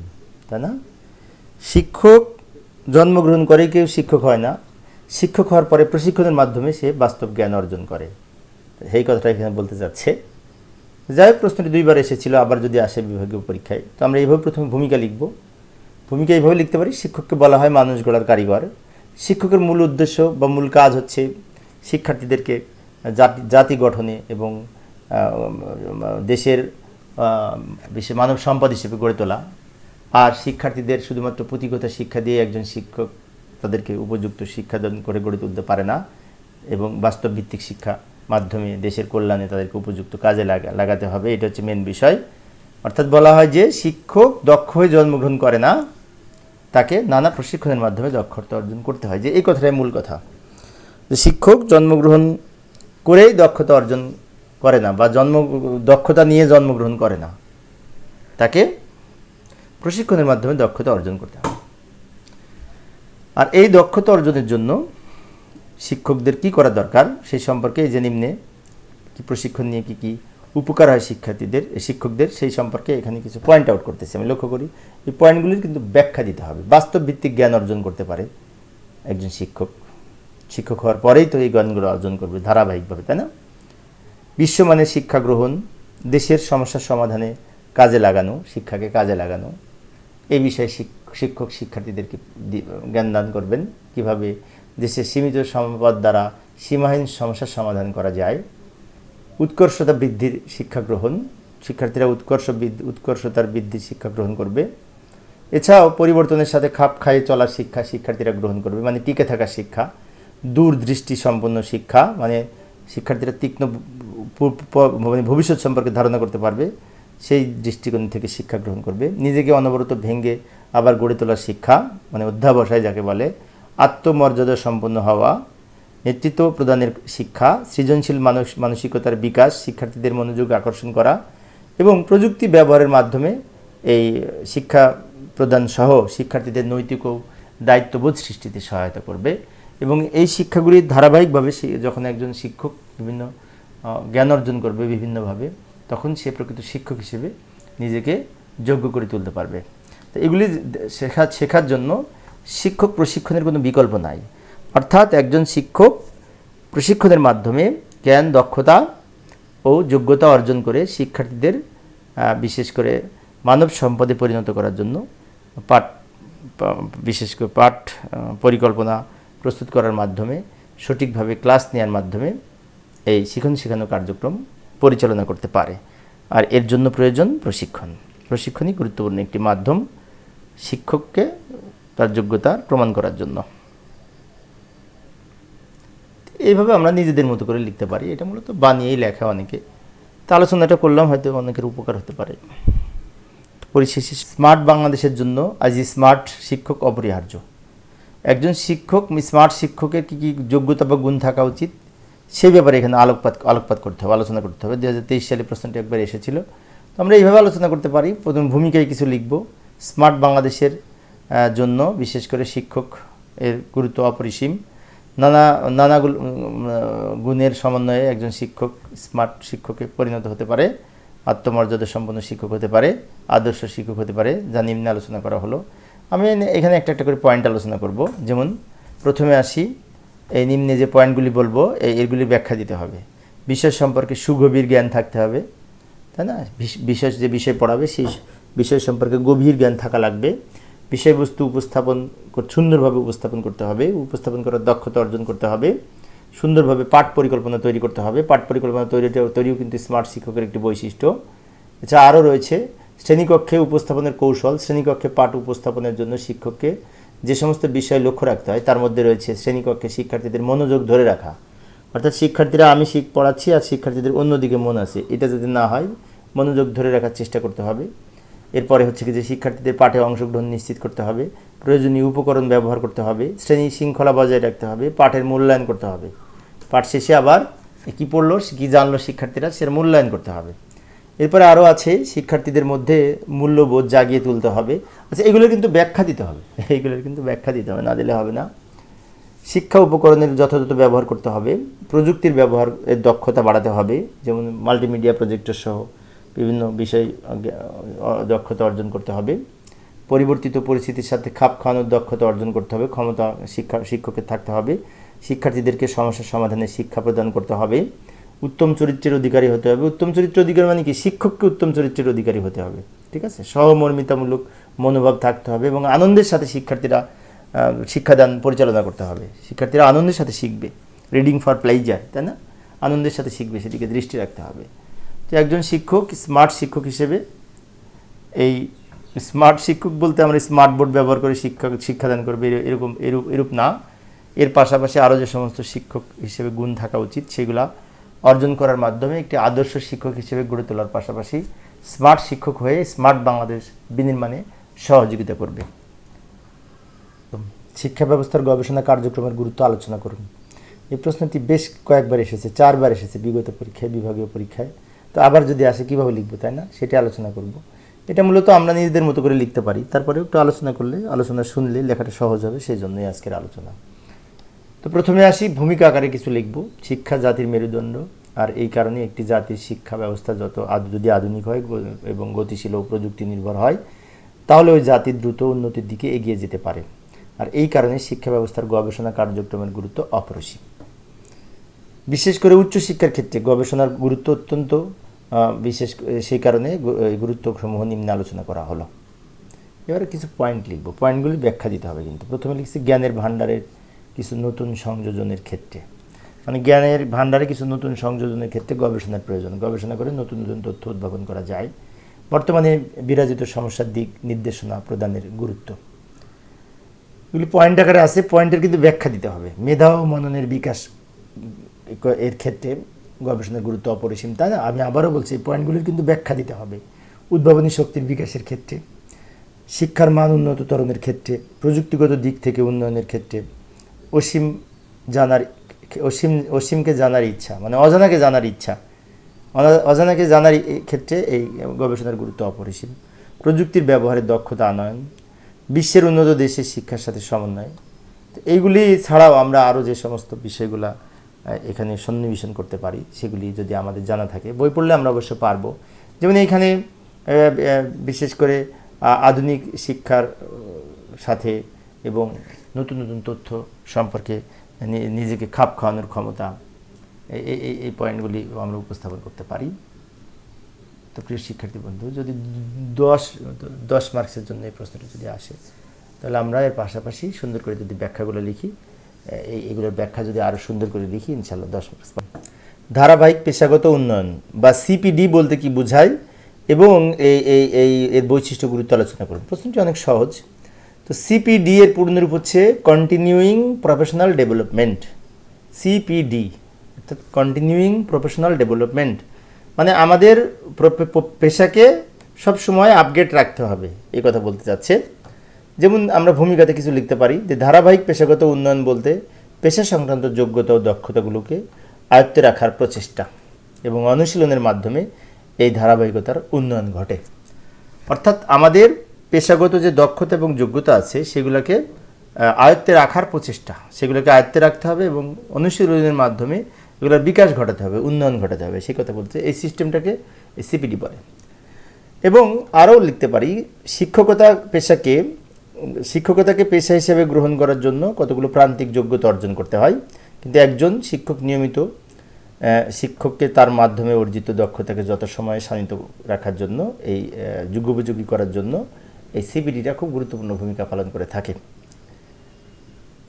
তাই না? শিক্ষক জন্মগ্রহণ করে, কেউ শিক্ষক হয় না। শিক্ষক হওয়ার পরে প্রশিক্ষণের মাধ্যমে সে বাস্তব জ্ঞান অর্জন করে। এই কথাটা এখানে বলতে যাচ্ছে। যাই হোক, প্রশ্নটি 2বার এসেছিল, আবার যদি আসে বিভাগীয় পরীক্ষায়, তো আমরা এইভাবে প্রথমে ভূমিকা লিখব। ভূমিকা এইভাবে লিখতে পারি: শিক্ষককে বলা হয় মানুষ গড়ার কারিগর। শিক্ষকের মূল উদ্দেশ্য বা মূল কাজ হচ্ছে শিক্ষার্থীদেরকে জাতি গঠনে এবং দেশের বিশেষ মানব সম্পদ হিসেবে গড়ে তোলা। আর শিক্ষার্থীদের শুধুমাত্র পুঁথিগত শিক্ষা দিয়ে একজন শিক্ষক তাদেরকে উপযুক্ত শিক্ষাদান করে গড়ে তুলতে পারে না, এবং বাস্তব ভিত্তিক শিক্ষা মাধ্যমে দেশের কল্যাণে তাদেরকে উপযুক্ত কাজে লাগাতে হবে। এটা হচ্ছে মেন বিষয়। অর্থাৎ বলা হয় যে শিক্ষক দক্ষ হয়ে জন্মগ্রহণ করে না, তাকে নানা প্রশিক্ষণের মাধ্যমে দক্ষতা অর্জন করতে হয়। যে এই কথাটাই মূল কথা, যে শিক্ষক জন্মগ্রহণ করেই দক্ষতা অর্জন করে না, বা দক্ষতা নিয়ে জন্মগ্রহণ করে না, তাকে প্রশিক্ষণের মাধ্যমে দক্ষতা অর্জন করতে হবে। আর এই দক্ষতা অর্জনের জন্য শিক্ষকদের কি করা দরকার সেই সম্পর্কে এই যে নিম্নে কি প্রশিক্ষণ নিয়ে কি কি উপকার হয় শিক্ষকদের সেই সম্পর্কে এখানে কিছু পয়েন্ট আউট করতেছি। আমি লক্ষ্য করি এই পয়েন্টগুলির কিন্তু ব্যাখ্যা দিতে হবে। বাস্তব ভিত্তিক জ্ঞান অর্জন করতে পারে একজন শিক্ষক হওয়ার পরেই তো এই জ্ঞানগুলো অর্জন করবে ধারাবাহিকভাবে, তাই না? বিশ্বমানের শিক্ষা গ্রহণ, দেশের সমস্যার সমাধানে কাজে লাগানো, শিক্ষাকে কাজে লাগানো, এই বিষয়ে শিক্ষক শিক্ষার্থীদেরকে জ্ঞান দান করবেন কিভাবে দেশের সীমিত সম্পদ দ্বারা সীমাহীন সমস্যার সমাধান করা যায়। উৎকর্ষতা বৃদ্ধির শিক্ষা গ্রহণ, শিক্ষার্থীরা উৎকর্ষতার বৃদ্ধির শিক্ষা গ্রহণ করবে। এছাড়াও পরিবর্তনের সাথে খাপ খাইয়ে চলার শিক্ষা শিক্ষার্থীরা গ্রহণ করবে, মানে টিকে থাকার শিক্ষা। দূরদৃষ্টি সম্পন্ন শিক্ষা, মানে শিক্ষার্থীরা তীক্ষ্ণ মানে ভবিষ্যৎ সম্পর্কে ধারণা করতে পারবে, সেই দৃষ্টিকোণ থেকে শিক্ষা গ্রহণ করবে। নিজেকে অনবরত ভেঙে আবার গড়ে তোলার শিক্ষা, মানে অধ্যাবসায় যাকে বলে। আত্মমর্যাদা সম্পন্ন হওয়া, নেতৃত্ব প্রদানের শিক্ষা, সৃজনশীল মানসিকতার বিকাশ, শিক্ষার্থীদের মনোযোগ আকর্ষণ করা, এবং প্রযুক্তি ব্যবহারের মাধ্যমে এই শিক্ষা প্রদান সহ শিক্ষার্থীদের নৈতিক ও দায়িত্ববোধ সৃষ্টিতে সহায়তা করবে। এবং এই শিক্ষাগুলি ধারাবাহিকভাবে যখন একজন শিক্ষক বিভিন্ন জ্ঞান অর্জন করবে বিভিন্নভাবে, তখন সে প্রকৃত শিক্ষক হিসেবে নিজেকে যোগ্য করে তুলতে পারবে। তো এগুলি শেখার জন্য শিক্ষক প্রশিক্ষণের কোনো বিকল্প নাই। অর্থাৎ একজন শিক্ষক প্রশিক্ষণের মাধ্যমে জ্ঞান, দক্ষতা ও যোগ্যতা অর্জন করে শিক্ষার্থীদের বিশেষ করে মানব সম্পদে পরিণত করার জন্য বিশেষ করে পাঠ পরিকল্পনা প্রস্তুত করার মাধ্যমে, সঠিকভাবে ক্লাস নেওয়ার মাধ্যমে এই শেখানো কার্যক্রম পরিচালনা করতে পারে। আর এর জন্য প্রয়োজন প্রশিক্ষণই গুরুত্বপূর্ণ একটি মাধ্যম শিক্ষককে তার যোগ্যতা প্রমাণ করার জন্য। এইভাবে আমরা নিজেদের মতো করে লিখতে পারি। এটা মূলত বানিয়েই লেখা অনেকে, তা আলোচনাটা করলাম, হয়তো অনেকের উপকার হতে পারে। পরিশেষে স্মার্ট বাংলাদেশের জন্য আজ স্মার্ট শিক্ষক অপরিহার্য। একজন স্মার্ট শিক্ষকের কী কী যোগ্যতা বা গুণ থাকা উচিত সেই ব্যাপারে এখানে আলোকপাত করতে হবে, আলোচনা করতে হবে। 2023 সালে প্রশ্নটি একবার এসেছিল, তো আমরা এইভাবে আলোচনা করতে পারি। প্রথম ভূমিকায় কিছু লিখব। স্মার্ট বাংলাদেশের জন্য বিশেষ করে শিক্ষক এর গুরুত্ব অপরিসীম। নানা গুণের সমন্বয়ে একজন শিক্ষক স্মার্ট শিক্ষকে পরিণত হতে পারে, আত্মমর্যাদা সম্পন্ন শিক্ষক হতে পারে, আদর্শ শিক্ষক হতে পারে, যা নিম্নে আলোচনা করা হলো। আমি এখানে একটা একটা করে পয়েন্ট আলোচনা করব। যেমন প্রথমে আসি, এই নিম্নে যে পয়েন্টগুলি বলবো এগুলির ব্যাখ্যা দিতে হবে। বিষয় সম্পর্কে সুগভীর জ্ঞান থাকতে হবে, তাই না? যে বিষয় পড়াবে সেই বিষয় সম্পর্কে গভীর জ্ঞান থাকা লাগবে। বিষয়বস্তু সুন্দরভাবে উপস্থাপন করতে হবে, উপস্থাপন করার দক্ষতা অর্জন করতে হবে। সুন্দরভাবে পাঠ পরিকল্পনা তৈরি করতে হবে। পাঠ পরিকল্পনা তৈরিও কিন্তু স্মার্ট শিক্ষকের একটি বৈশিষ্ট্য। এছাড়া আরও রয়েছে শ্রেণীকক্ষে উপস্থাপনের কৌশল। শ্রেণীকক্ষে পাঠ উপস্থাপনের জন্য শিক্ষককে যে সমস্ত বিষয় লক্ষ্য রাখতে হয় তার মধ্যে রয়েছে শ্রেণীকক্ষে শিক্ষার্থীদের মনোযোগ ধরে রাখা, অর্থাৎ শিক্ষার্থীরা আমি পড়াচ্ছি আর শিক্ষার্থীদের অন্যদিকে মন আছে, এটা যদি না হয় মনোযোগ ধরে রাখার চেষ্টা করতে হবে। এরপরে হচ্ছে কি যে শিক্ষার্থীদের পাঠে অংশগ্রহণ নিশ্চিত করতে হবে, প্রয়োজনীয় উপকরণ ব্যবহার করতে হবে, শ্রেণী শৃঙ্খলা বজায় রাখতে হবে, পাঠের মূল্যায়ন করতে হবে। পাঠ শেষে আবার কী পড়লো, কী জানলো শিক্ষার্থীরা সেটা মূল্যায়ন করতে হবে। এরপরে আরও আছে শিক্ষার্থীদের মধ্যে মূল্যবোধ জাগিয়ে তুলতে হবে। আচ্ছা, এগুলোর কিন্তু ব্যাখ্যা দিতে হবে, না দিলে হবে না। শিক্ষা উপকরণের যথাযথ ব্যবহার করতে হবে। প্রযুক্তির ব্যবহারের দক্ষতা বাড়াতে হবে, যেমন মাল্টিমিডিয়া প্রজেক্টর সহ বিভিন্ন বিষয় দক্ষতা অর্জন করতে হবে। পরিবর্তিত পরিস্থিতির সাথে খাপ খাওয়ানোর দক্ষতা অর্জন করতে হবে, ক্ষমতা শিক্ষকের থাকতে হবে। শিক্ষার্থীদেরকে সমস্যার সমাধানে শিক্ষা প্রদান করতে হবে। উত্তম চরিত্রের অধিকারী হতে হবে। উত্তম চরিত্রের অধিকারী মানে কি? শিক্ষককে উত্তম চরিত্রের অধিকারী হতে হবে, ঠিক আছে। সহমর্মিতামূলক মনোভাব থাকতে হবে এবং আনন্দের সাথে শিক্ষার্থীরা শিক্ষাদান পরিচালনা করতে হবে। শিক্ষার্থীরা আনন্দের সাথে শিখবে, রিডিং ফর প্লেজার, তাই না? আনন্দের সাথে শিখবে, সেদিকে দৃষ্টি রাখতে হবে। তো একজন শিক্ষক স্মার্ট শিক্ষক হিসেবে, এই স্মার্ট শিক্ষক বলতে আমরা স্মার্ট বোর্ড ব্যবহার করে শিক্ষাদান করবে এরূপ না। এর পাশাপাশি আরও যে সমস্ত শিক্ষক হিসেবে গুণ থাকা উচিত সেগুলা অর্জন করার মাধ্যমে একটি আদর্শ শিক্ষক হিসেবে গড়ে তোলার পাশাপাশি স্মার্ট শিক্ষক হয়ে স্মার্ট বাংলাদেশ বিনির্মাণে সহযোগিতা করবে। শিক্ষা ব্যবস্থার গবেষণা কার্যক্রমের গুরুত্ব আলোচনা করুন। এই প্রশ্নটি বেশ কয়েকবার এসেছে, 4 বার এসেছে বিগত পরীক্ষায়, বিভাগীয় পরীক্ষায়। তো আবার যদি আসে কীভাবে লিখবো, তাই না? সেটা আলোচনা করব। এটা মূলত আমরা নিজেদের মতো করে লিখতে পারি, তারপরে একটু আলোচনা করলে, আলোচনা শুনলে লেখাটা সহজ হবে, সেই জন্যই আজকের আলোচনা। তো প্রথমে আসি, ভূমিকা আকারে কিছু লিখব। শিক্ষা জাতির মেরুদণ্ড, আর এই কারণে একটি জাতির শিক্ষা ব্যবস্থা যদি আধুনিক হয় এবং গতিশীল ও প্রযুক্তি নির্ভর হয়, তাহলে ওই জাতির দ্রুত উন্নতির দিকে এগিয়ে যেতে পারে। আর এই কারণে শিক্ষা ব্যবস্থার গবেষণা কার্যক্রমের গুরুত্ব অপরিসীম। বিশেষ করে উচ্চশিক্ষার ক্ষেত্রে গবেষণার গুরুত্ব অত্যন্ত বিশেষ, সেই কারণে গুরুত্বসমূহ নিম্নে আলোচনা করা হলো। এবারে কিছু পয়েন্ট লিখব, পয়েন্টগুলি ব্যাখ্যা দিতে হবে। কিন্তু প্রথমে লিখছি জ্ঞানের ভাণ্ডারের কিছু নতুন সংযোজনের ক্ষেত্রে, মানে জ্ঞানের ভাণ্ডারে কিছু নতুন সংযোজনের ক্ষেত্রে গবেষণার প্রয়োজন। গবেষণা করে নতুন নতুন তথ্য উদ্ভাবন করা যায়। বর্তমানে বিরাজিত সমস্যার দিক নির্দেশনা প্রদানের গুরুত্ব, এগুলি পয়েন্ট আকারে আছে। পয়েন্টের কিন্তু ব্যাখ্যা দিতে হবে। মেধা ও মননের বিকাশ এর ক্ষেত্রে গবেষণার গুরুত্ব অপরিসীম, তাই না? আমি আবারও বলছি, এই পয়েন্টগুলির কিন্তু ব্যাখ্যা দিতে হবে। উদ্ভাবনী শক্তির বিকাশের ক্ষেত্রে, শিক্ষার মান উন্নততরণের ক্ষেত্রে, প্রযুক্তিগত দিক থেকে উন্নয়নের ক্ষেত্রে, অসীমকে জানার ইচ্ছা, মানে অজানাকে জানার ইচ্ছা, অজানাকে জানার ক্ষেত্রে এই গবেষণার গুরুত্ব অপরিসীম। প্রযুক্তির ব্যবহারের দক্ষতা আনয়ন, বিশ্বের উন্নত দেশের শিক্ষার সাথে সমন্বয়। তো এইগুলি ছাড়াও আমরা আরও যে সমস্ত বিষয়গুলা এখানে সন্নিবেশন করতে পারি, সেগুলি যদি আমাদের জানা থাকে, বই পড়লে আমরা অবশ্য পারবো। যেমন এইখানে বিশেষ করে আধুনিক শিক্ষার সাথে এবং নতুন নতুন তথ্য সম্পর্কে নিজেকে খাপ খাওয়ানোর ক্ষমতা, এই পয়েন্টগুলি আমরা উপস্থাপন করতে পারি। তো প্রিয় শিক্ষার্থী বন্ধু, যদি 10 মার্কসের জন্য এই প্রশ্নটা যদি আসে, তাহলে আমরা এর পাশাপাশি সুন্দর করে যদি ব্যাখ্যাগুলো লিখি, এইগুলোর ব্যাখ্যা যদি আরও সুন্দর করে লিখি, ইনশাল্লাহ 10 মার্কস পাবো। ধারাবাহিক পেশাগত উন্নয়ন বা সিপিডি বলতে কি বোঝায় এবং এর বৈশিষ্ট্য গুরুত্ব আলোচনা করুন। প্রশ্নটি অনেক সহজ। তো সিপিডি এর পূর্ণরূপ হচ্ছে কন্টিনিউইং প্রফেশনাল ডেভেলপমেন্ট। সিপিডি অর্থাৎ কন্টিনিউইং প্রফেশনাল ডেভেলপমেন্ট, মানে আমাদের পেশাকে সবসময় আপডেট রাখতে হবে, এই কথা বলতে চাচ্ছে। যেমন আমরা ভূমিকাতে কিছু লিখতে পারি যে ধারাবাহিক পেশাগত উন্নয়ন বলতে পেশা সংক্রান্ত যোগ্যতা ও দক্ষতাগুলোকে আয়ত্তে রাখার প্রচেষ্টা এবং অনুশীলনের মাধ্যমে এই ধারাবাহিকতার উন্নয়ন ঘটে। অর্থাৎ আমাদের পেশাগত যে দক্ষতা এবং যোগ্যতা আছে সেগুলোকে আয়ত্তে রাখার প্রচেষ্টা, সেগুলোকে আয়ত্তে রাখতে হবে এবং অনুশীলনের মাধ্যমে এগুলোর বিকাশ ঘটাতে হবে, উন্নয়ন ঘটাতে হবে, সেই কথা বলতে এই সিস্টেমটাকে সিপিডি বলে। এবং আরও লিখতে পারি শিক্ষকতাকে পেশা হিসেবে গ্রহণ করার জন্য কতগুলো প্রান্তিক যোগ্যতা অর্জন করতে হয়, কিন্তু একজন শিক্ষক নিয়মিত শিক্ষককে তার মাধ্যমে অর্জিত দক্ষতাকে যথাসময়ে শানিত রাখার জন্য, এই যুগোপযোগী করার জন্য এই সিপিডিটা খুব গুরুত্বপূর্ণ ভূমিকা পালন করে থাকে।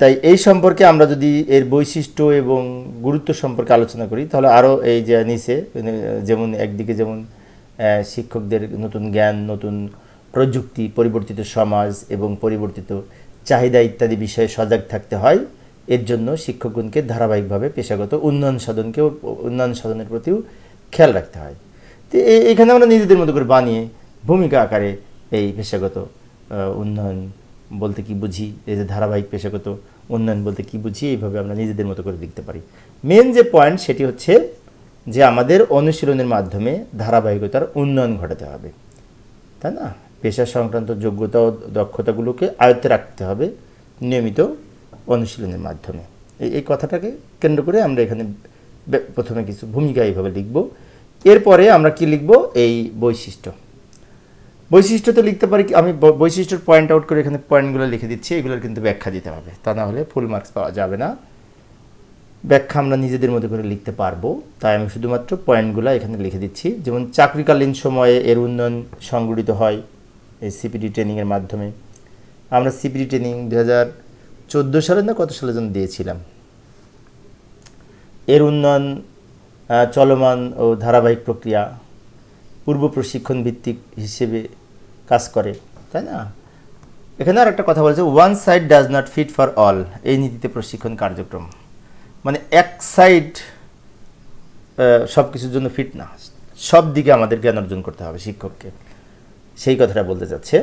তাই এই সম্পর্কে আমরা যদি এর বৈশিষ্ট্য এবং গুরুত্ব সম্পর্কে আলোচনা করি, তাহলে আরও এই যে নিচে যেমন একদিকে যেমন শিক্ষকদের নতুন জ্ঞান, নতুন প্রযুক্তি, পরিবর্তিত সমাজ এবং পরিবর্তিত চাহিদা ইত্যাদি বিষয়ে সজাগ থাকতে হয়, এর জন্য শিক্ষকগণকে ধারাবাহিকভাবে পেশাগত উন্নয়ন সাধনের প্রতিও খেয়াল রাখতে হয়। তো এখানে আমরা নিজেদের মতো করে বানিয়ে ভূমিকা আকারে এই পেশাগত উন্নয়ন বলতে কি বুঝি, এই যে ধারাবাহিক পেশাগত উন্নয়ন বলতে কি বুঝি, এইভাবে আমরা নিজেদের মতো করে লিখতে পারি। মেন যে পয়েন্ট সেটি হচ্ছে যে আমাদের অনুশীলনের মাধ্যমে ধারাবাহিকতার উন্নয়ন ঘটাতে হবে, তাই না? পেশা সংক্রান্ত যোগ্যতা ও দক্ষতাগুলোকে আয়ত্তে রাখতে হবে নিয়মিত অনুশীলনের মাধ্যমে। এই কথাটাকে কেন্দ্র করে আমরা এখানে প্রথমে কিছু ভূমিকা এইভাবে লিখব। এরপরে আমরা কি লিখব, এই বৈশিষ্ট্য। বৈশিষ্ট্যতে লিখতে পারি কি, আমি বৈশিষ্ট্যের পয়েন্ট আউট করে এখানে পয়েন্টগুলো লিখে দিচ্ছি, এগুলোর কিন্তু ব্যাখ্যা দিতে হবে, তা না হলে ফুল মার্কস পাওয়া যাবে না। ব্যাখ্যা আমরা নিজেদের মতো করে লিখতে পারবো, তাই আমি শুধুমাত্র পয়েন্টগুলো এখানে লিখে দিচ্ছি। যেমন চাকরিকালীন সময়ে এর উন্নয়ন সংগঠিত হয় এই সিপিডি ট্রেনিংয়ের মাধ্যমে। আমরা সিপিডি ট্রেনিং 2014 সালে না কত সালে যেন দিয়েছিলাম। এর উন্নয়ন চলমান ও ধারাবাহিক প্রক্রিয়া, পূর্ব প্রশিক্ষণ ভিত্তিক হিসেবে কাজ করে, তাই না? এখানে আর একটা কথা বলেছে, one side does not fit for all, এই নীতিতে প্রশিক্ষণ কার্যক্রম, মানে এক সাইড সব কিছুর জন্য ফিট না, সব দিকে আমাদের জ্ঞান অর্জন করতে হবে শিক্ষককে, সেই কথাটা বলতে চাচ্ছে।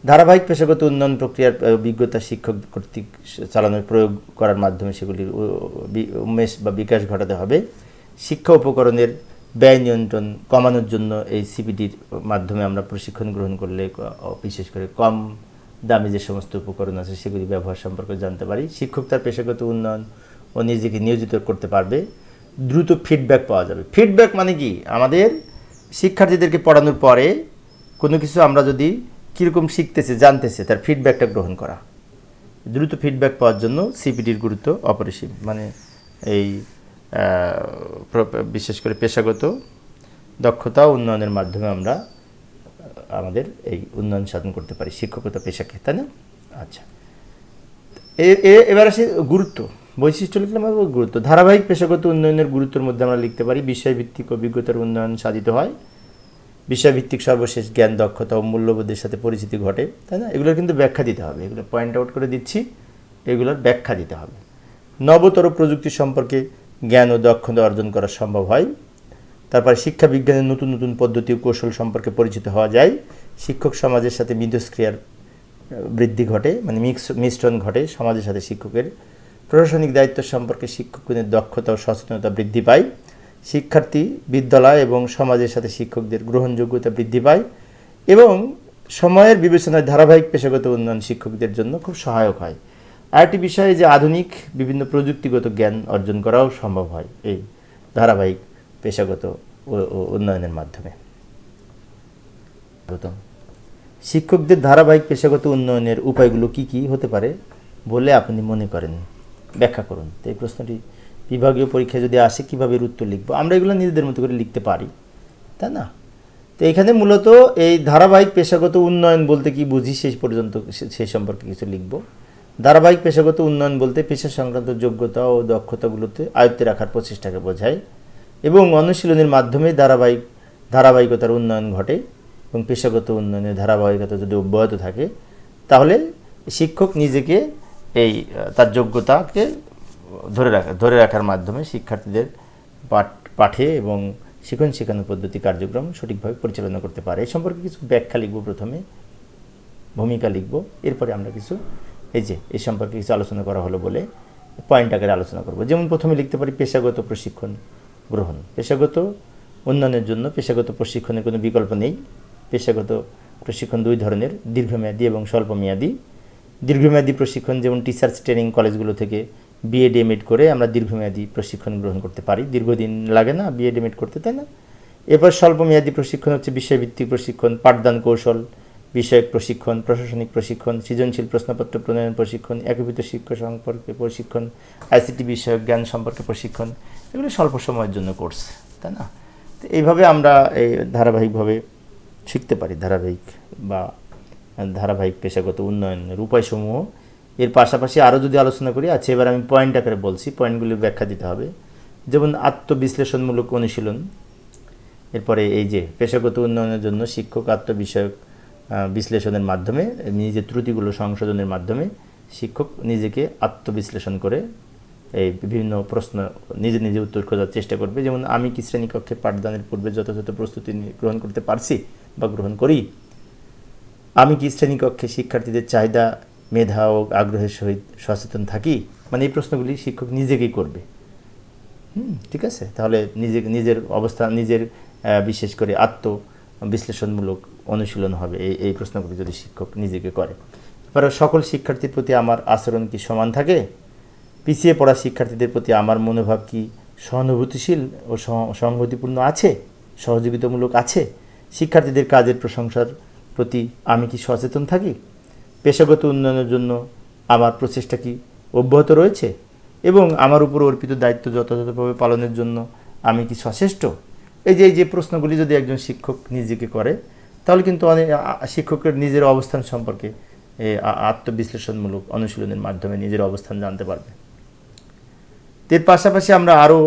ধারাবাহিক পেশাগত উন্নয়ন প্রক্রিয়ার অভিজ্ঞতা শিক্ষক কর্তৃক চালানোর প্রয়োগ করার মাধ্যমে সেগুলির উন্মেষ বা বিকাশ ঘটাতে হবে। শিক্ষা উপকরণের ব্যয় নিয়ন্ত্রণ কমানোর জন্য এই সিপিডির মাধ্যমে আমরা প্রশিক্ষণ গ্রহণ করলে বিশেষ করে কম দামি যে সমস্ত উপকরণ আছে সেগুলি ব্যবহার সম্পর্কে জানতে পারি। শিক্ষক তার পেশাগত উন্নয়ন ও নিজেকে নিয়োজিত করতে পারবে। দ্রুত ফিডব্যাক পাওয়া যাবে। ফিডব্যাক মানে কি, আমাদের শিক্ষার্থীদেরকে পড়ানোর পরে কোনো কিছু আমরা যদি কীরকম শিখতেছে জানতেছে তার ফিডব্যাকটা গ্রহণ করা। দ্রুত ফিডব্যাক পাওয়ার জন্য সিপিডির গুরুত্ব অপরিসীম। মানে এই বিশেষ করে পেশাগত দক্ষতা উন্নয়নের মাধ্যমে আমরা আমাদের এই উন্নয়ন সাধন করতে পারি শিক্ষকতা পেশাকে, তাই না? আচ্ছা, এবার আসি গুরুত্ব। বৈশিষ্ট্য লিখলাম, গুরুত্ব। ধারাবাহিক পেশাগত উন্নয়নের গুরুত্বের মধ্যে আমরা লিখতে পারি বিষয়ভিত্তিক অভিজ্ঞতার উন্নয়ন সাধিত হয়, বিষয়ভিত্তিক সর্বশেষ জ্ঞান দক্ষতা ও মূল্যবোধের সাথে পরিচিতি ঘটে, তাই না? এগুলোর কিন্তু ব্যাখ্যা দিতে হবে, এগুলো পয়েন্ট আউট করে দিচ্ছি, এগুলোর ব্যাখ্যা দিতে হবে। নবতর প্রযুক্তি সম্পর্কে জ্ঞান ও দক্ষতা অর্জন করা সম্ভব হয়। তারপরে শিক্ষা বিজ্ঞানের নতুন নতুন পদ্ধতি ও কৌশল সম্পর্কে পরিচিত হওয়া যায়। শিক্ষক সমাজের সাথে মিথস্ক্রিয়ার বৃদ্ধি ঘটে, মানে মিশ্রণ ঘটে সমাজের সাথে শিক্ষকের। প্রশাসনিক দায়িত্ব সম্পর্কে শিক্ষকদের দক্ষতা ও সচেতনতা বৃদ্ধি পায়। শিক্ষার্থী, বিদ্যালয় এবং সমাজের সাথে শিক্ষকদের গ্রহণযোগ্যতা বৃদ্ধি পায় এবং সময়ের বিবেচনায় ধারাবাহিক পেশাগত উন্নয়ন শিক্ষকদের জন্য খুব সহায়ক হয়। আরেকটি বিষয় যে আধুনিক বিভিন্ন প্রযুক্তিগত জ্ঞান অর্জন করাও সম্ভব হয় এই ধারাবাহিক পেশাগত উন্নয়নের মাধ্যমে। শিক্ষকদের ধারাবাহিক পেশাগত উন্নয়নের উপায়গুলো কি কি হতে পারে বলে আপনি মনে করেন, ব্যাখ্যা করুন। তো এই প্রশ্নটি বিভাগীয় পরীক্ষায় যদি আসে কীভাবে এর উত্তর লিখবো, আমরা এগুলো নিজেদের মতো করে লিখতে পারি, তাই না? তো এখানে মূলত এই ধারাবাহিক পেশাগত উন্নয়ন বলতে কি বুঝি সেই পর্যন্ত সেই সম্পর্কে কিছু লিখব। ধারাবাহিক পেশাগত উন্নয়ন বলতে পেশা সংক্রান্ত যোগ্যতা ও দক্ষতাগুলোতে আয়ত্তে রাখার প্রচেষ্টাকে বোঝায় এবং অনুশীলনের মাধ্যমে ধারাবাহিকতার উন্নয়ন ঘটে এবং পেশাগত উন্নয়নের ধারাবাহিকতা যদি অব্যাহত থাকে তাহলে শিক্ষক নিজেকে এই তার যোগ্যতাকে ধরে রাখার মাধ্যমে শিক্ষার্থীদের পাঠে এবং শেখানো পদ্ধতি কার্যক্রম সঠিকভাবে পরিচালনা করতে পারে। এই সম্পর্কে কিছু ব্যাখ্যা লিখব, প্রথমে ভূমিকা লিখব, এরপরে আমরা কিছু এই সম্পর্কে কিছু আলোচনা করা হলো বলে পয়েন্ট আকারে আলোচনা করব। যেমন প্রথমে লিখতে পারি পেশাগত প্রশিক্ষণ গ্রহণ। পেশাগত উন্নয়নের জন্য পেশাগত প্রশিক্ষণের কোনো বিকল্প নেই। পেশাগত প্রশিক্ষণ দুই ধরনের, দীর্ঘমেয়াদী এবং স্বল্পমেয়াদী। দীর্ঘমেয়াদী প্রশিক্ষণ যেমন টিচার্স ট্রেনিং কলেজগুলো থেকে বিএড এমএড করে আমরা দীর্ঘমেয়াদী প্রশিক্ষণ গ্রহণ করতে পারি, দীর্ঘদিন লাগে না বিএড এমএড করতে, তাই না? এরপর স্বল্পমেয়াদী প্রশিক্ষণ হচ্ছে বিষয়ভিত্তিক প্রশিক্ষণ, পাঠদান কৌশল বিষয়ক প্রশিক্ষণ, প্রশাসনিক প্রশিক্ষণ, সৃজনশীল প্রশ্নপত্র প্রণয়ন প্রশিক্ষণ, একীভূত শিক্ষা সম্পর্কে প্রশিক্ষণ, আইসিটি বিষয়ক জ্ঞান সম্পর্কে প্রশিক্ষণ। এগুলো স্বল্প সময়ের জন্য কোর্স, তাই না? তো এইভাবে আমরা এই ধারাবাহিকভাবে শিখতে পারি ধারাবাহিক পেশাগত উন্নয়নের উপায়সমূহ। এর পাশাপাশি আরও যদি আলোচনা করি, আচ্ছা এবার আমি পয়েন্ট আকারে বলছি, পয়েন্টগুলির ব্যাখ্যা দিতে হবে। যেমন আত্মবিশ্লেষণমূলক অনুশীলন, এরপরে এই যে পেশাগত উন্নয়নের জন্য শিক্ষক আত্মবিষয়ক বিশ্লেষণের মাধ্যমে নিজের ত্রুটিগুলো সংশোধনের মাধ্যমে শিক্ষক নিজেকে আত্মবিশ্লেষণ করে এই বিভিন্ন প্রশ্ন নিজে উত্তর খোঁজার চেষ্টা করবে। যেমন আমি কি শ্রেণীকক্ষে পাঠদানের পূর্বে যথাযথ প্রস্তুতি গ্রহণ করতে পারছি বা গ্রহণ করি? আমি কি শ্রেণীকক্ষে শিক্ষার্থীদের চাহিদা, মেধা ও আগ্রহের সহিত সচেতন থাকি? মানে এই প্রশ্নগুলি শিক্ষক নিজেকেই করবে। ঠিক আছে, তাহলে নিজের অবস্থা বিশেষ করে আত্মবিশ্লেষণমূলক অনুশীলন হবে এই প্রশ্নগুলি যদি শিক্ষক নিজেকে করে। এবার সকল শিক্ষার্থীর প্রতি আমার আচরণ কি সমান থাকে? পিছিয়ে পড়া শিক্ষার্থীদের প্রতি আমার মনোভাব কি সহানুভূতিশীল ও সংহতিপূর্ণ আছে? সহযোগিতামূলক আছে? শিক্ষার্থীদের কাজের প্রশংসার প্রতি আমি কি সচেতন থাকি? পেশাগত উন্নয়নের জন্য আমার প্রচেষ্টা কি অব্যাহত রয়েছে? এবং আমার উপর অর্পিত দায়িত্ব যথাযথভাবে পালনের জন্য আমি কি সচেষ্ট? এই যে প্রশ্নগুলি যদি একজন শিক্ষক নিজেকে করে, তাহলে কিন্তু অনেক শিক্ষকের নিজের অবস্থান সম্পর্কে আত্মবিশ্লেষণমূলক অনুশীলনের মাধ্যমে নিজের অবস্থান জানতে পারবে। এর পাশাপাশি আমরা আরও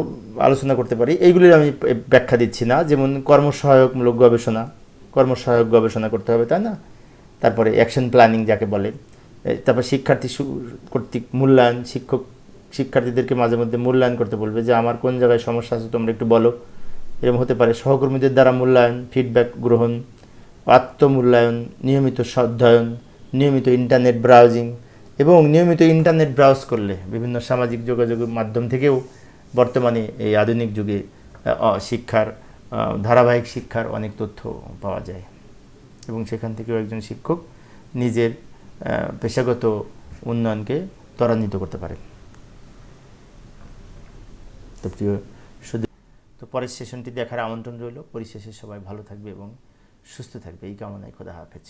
আলোচনা করতে পারি, এইগুলির আমি ব্যাখ্যা দিচ্ছি না, যেমন কর্মসহায়কমূলক গবেষণা, কর্মসহায়ক গবেষণা করতে হবে, তাই না? তারপরে অ্যাকশন প্ল্যানিং যাকে বলে, তারপর শিক্ষার্থী কর্তৃক মূল্যায়ন, শিক্ষার্থীদেরকে মাঝে মধ্যে মূল্যায়ন করতে বলবে যে আমার কোন জায়গায় সমস্যা আছে তোমরা একটু বলো, এরকম হতে পারে। সহকর্মীদের দ্বারা মূল্যায়ন, ফিডব্যাক গ্রহণ, আত্মমূল্যায়ন, নিয়মিত অধ্যয়ন, নিয়মিত ইন্টারনেট ব্রাউজিং, এবং নিয়মিত ইন্টারনেট ব্রাউজ করলে বিভিন্ন সামাজিক যোগাযোগের মাধ্যম থেকেও বর্তমানে এই আধুনিক যুগে শিক্ষার ধারাবাহিক শিক্ষার অনেক তথ্য পাওয়া যায়, এবং সেখান থেকেও একজন শিক্ষক নিজের পেশাগত উন্নয়নকে ত্বরান্বিত করতে পারে। তো প্রিয় শুধু তো পরের সেশনটি দেখার আমন্ত্রণ রইল। পরিশেষে সবাই ভালো থাকবে এবং সুস্থ থাকবে এই কামনায়। খোদা হাফেজ।